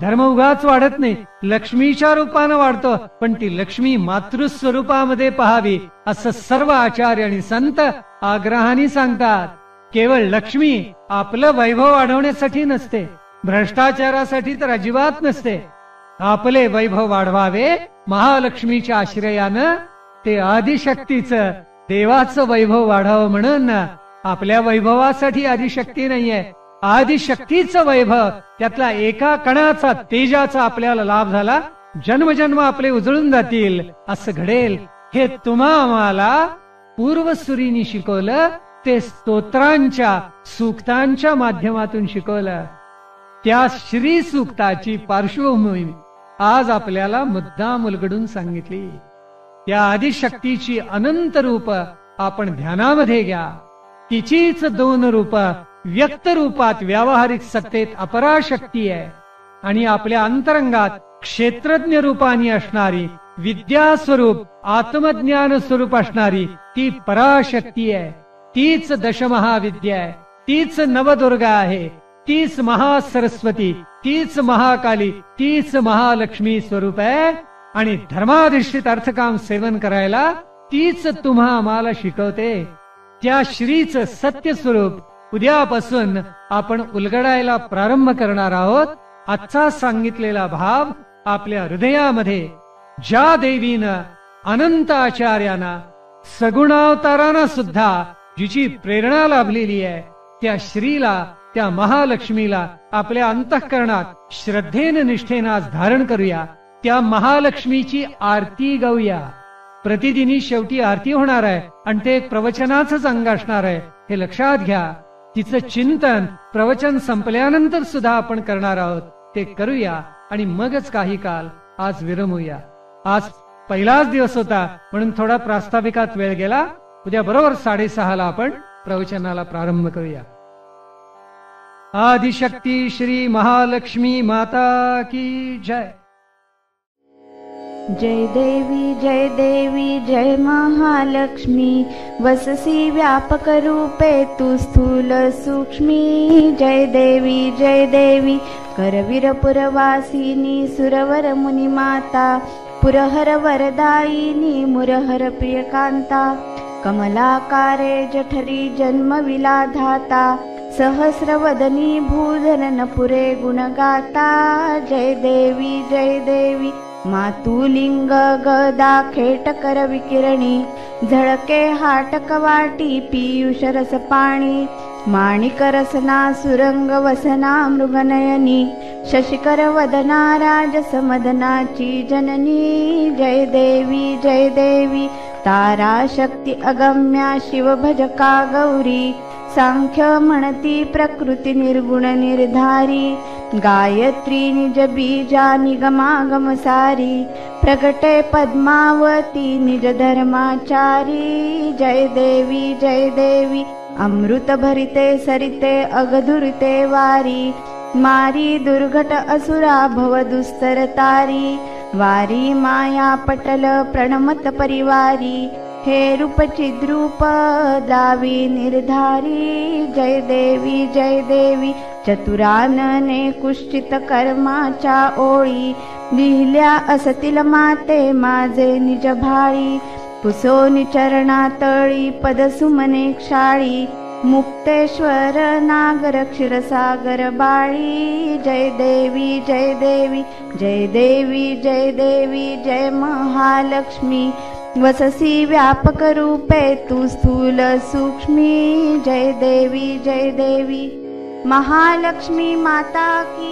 धर्म उगाच वाढत नाही, लक्ष्मीच्या रूपानं वाढतो, पण ती लक्ष्मी मातृस्वरूपामध्ये पहावी असं सर्व आचार्य आणि संत आग्रहाने सांगतात. केवळ लक्ष्मी आपलं वैभव वाढवण्यासाठी नसते, भ्रष्टाचारासाठी तर अजिबात नसते. आपले वैभव वाढवावे महालक्ष्मीच्या आश्रयानं, ते आदिशक्तीचं देवाचं वैभव वाढावं म्हणून. आपल्या वैभवासाठी आदिशक्ती नाहीये, आदिशक्तीचं वैभव, त्यातला एका कणाचा तेजाचा आपल्याला लाभ झाला, जन्मजन्म आपले उजळून जातील असं घडेल. हे तुम्हा आम्हाला पूर्वसुरीनी शिकवलं, ते स्तोत्रांच्या सूक्तांच्या माध्यमातून शिकवलं. त्या श्री सूक्ताची पार्श्वभूमी आज आपल्याला मुद्दाम उलगडून सांगितली. त्या आदिशक्तीची अनंत रूप आपण ध्यानामध्ये घ्या. तिचीच दोन रूप, व्यक्त रूपात व्यावहारिक सत्तेत अपराशक्ती आहे आणि आपल्या अंतरंगात क्षेत्रज्ञ रूपाने असणारी, विद्या स्वरूप आत्मज्ञान स्वरूप असणारी ती पराशक्ती आहे. तीच दशमहाविद्या आहे, तीच नवदुर्गा आहे, तीच महासरस्वती, तीच महाकाली, तीच महालक्ष्मी स्वरूप आहे. आणि धर्माधिष्ठित अर्थकाम सेवन करायला तीच तुम्हा आम्हाला शिकवते. त्या श्रीच सत्य स्वरूप उद्यापासून आपण उलगडायला प्रारंभ करणार आहोत. आजचा सांगितलेला भाव आपल्या हृदयामध्ये ज्या देवीनं अनंत आचार्यांना, सगुणावतारांना सुद्धा जिची प्रेरणा लाभलेली आहे, त्या श्रीला, त्या महालक्ष्मीला आपल्या अंतःकरणात श्रद्धेनं निष्ठेनं आज धारण करूया. त्या महालक्ष्मीची आरती गाऊया. प्रतिदिनी शेवटी आरती होणार आहे आणि ते एक प्रवचनाचंच अंग असणार आहे, हे लक्षात घ्या. तिचं चिंतन प्रवचन संपल्यानंतर सुद्धा आपण करणार आहोत, ते करूया आणि मगच काही काल आज विरमूया. आज पहिलाच दिवस होता म्हणून थोडा प्रास्ताविकात वेळ गेला. उद्या बरोबर 6:30 आपण प्रवचनाला प्रारंभ करूया. आदिशक्ती श्री महालक्ष्मी माता की जय. जय देवी जय महालक्ष्मी, वससी व्यापक रूपे तू स्थूल सूक्ष्मी. जय देवी करवीर पुरवासिनी, सुरवर मुनी माता, पुरहर वरदायिनी, मुरहर प्रियकांता. कमलाकारे जठरी जन्मविला धाता, सहस्रवदनी भूधरन पुरे गुणगाता. जय देवी मातुलिंग गदा खेटकर विकिरणी, झळके हाटक वाटी पीयूष रस पाणी. माणिक रसना सुरंग वसना मृगनयनी, शशिकर वदना राजस मदनाची जननी. जय देवी तारा शक्ती अगम्या, शिव भजका गौरी. सांख्य म्हणती प्रकृती निर्गुण निर्धारी, गायत्री निज बीजा निगमागम सारी. प्रगटे पद्मावती निज धर्माचारी. जय देवी अमृत भरिते सरिते अगधुरते वारी. मारी दुर्घट असुरा भव दुस्तर तारी. वारी माया पटल प्रणमत परिवारी. हे रूप चिद्रूप दावी निर्धारी. जय देवी चतुरानने कुष्ठित कर्माच्या ओळी, लिहिल्या असतील माते माझे निज भाळी. पुसोनी चरणातळी पद सुमने क्षाळी, मुक्तेश्वर नागर क्षीरसागर बाळी. जय देवी जय महालक्ष्मी, वससी व्यापक रूपे तू स्थूल सूक्ष्मी. जय देवी महालक्ष्मी माता की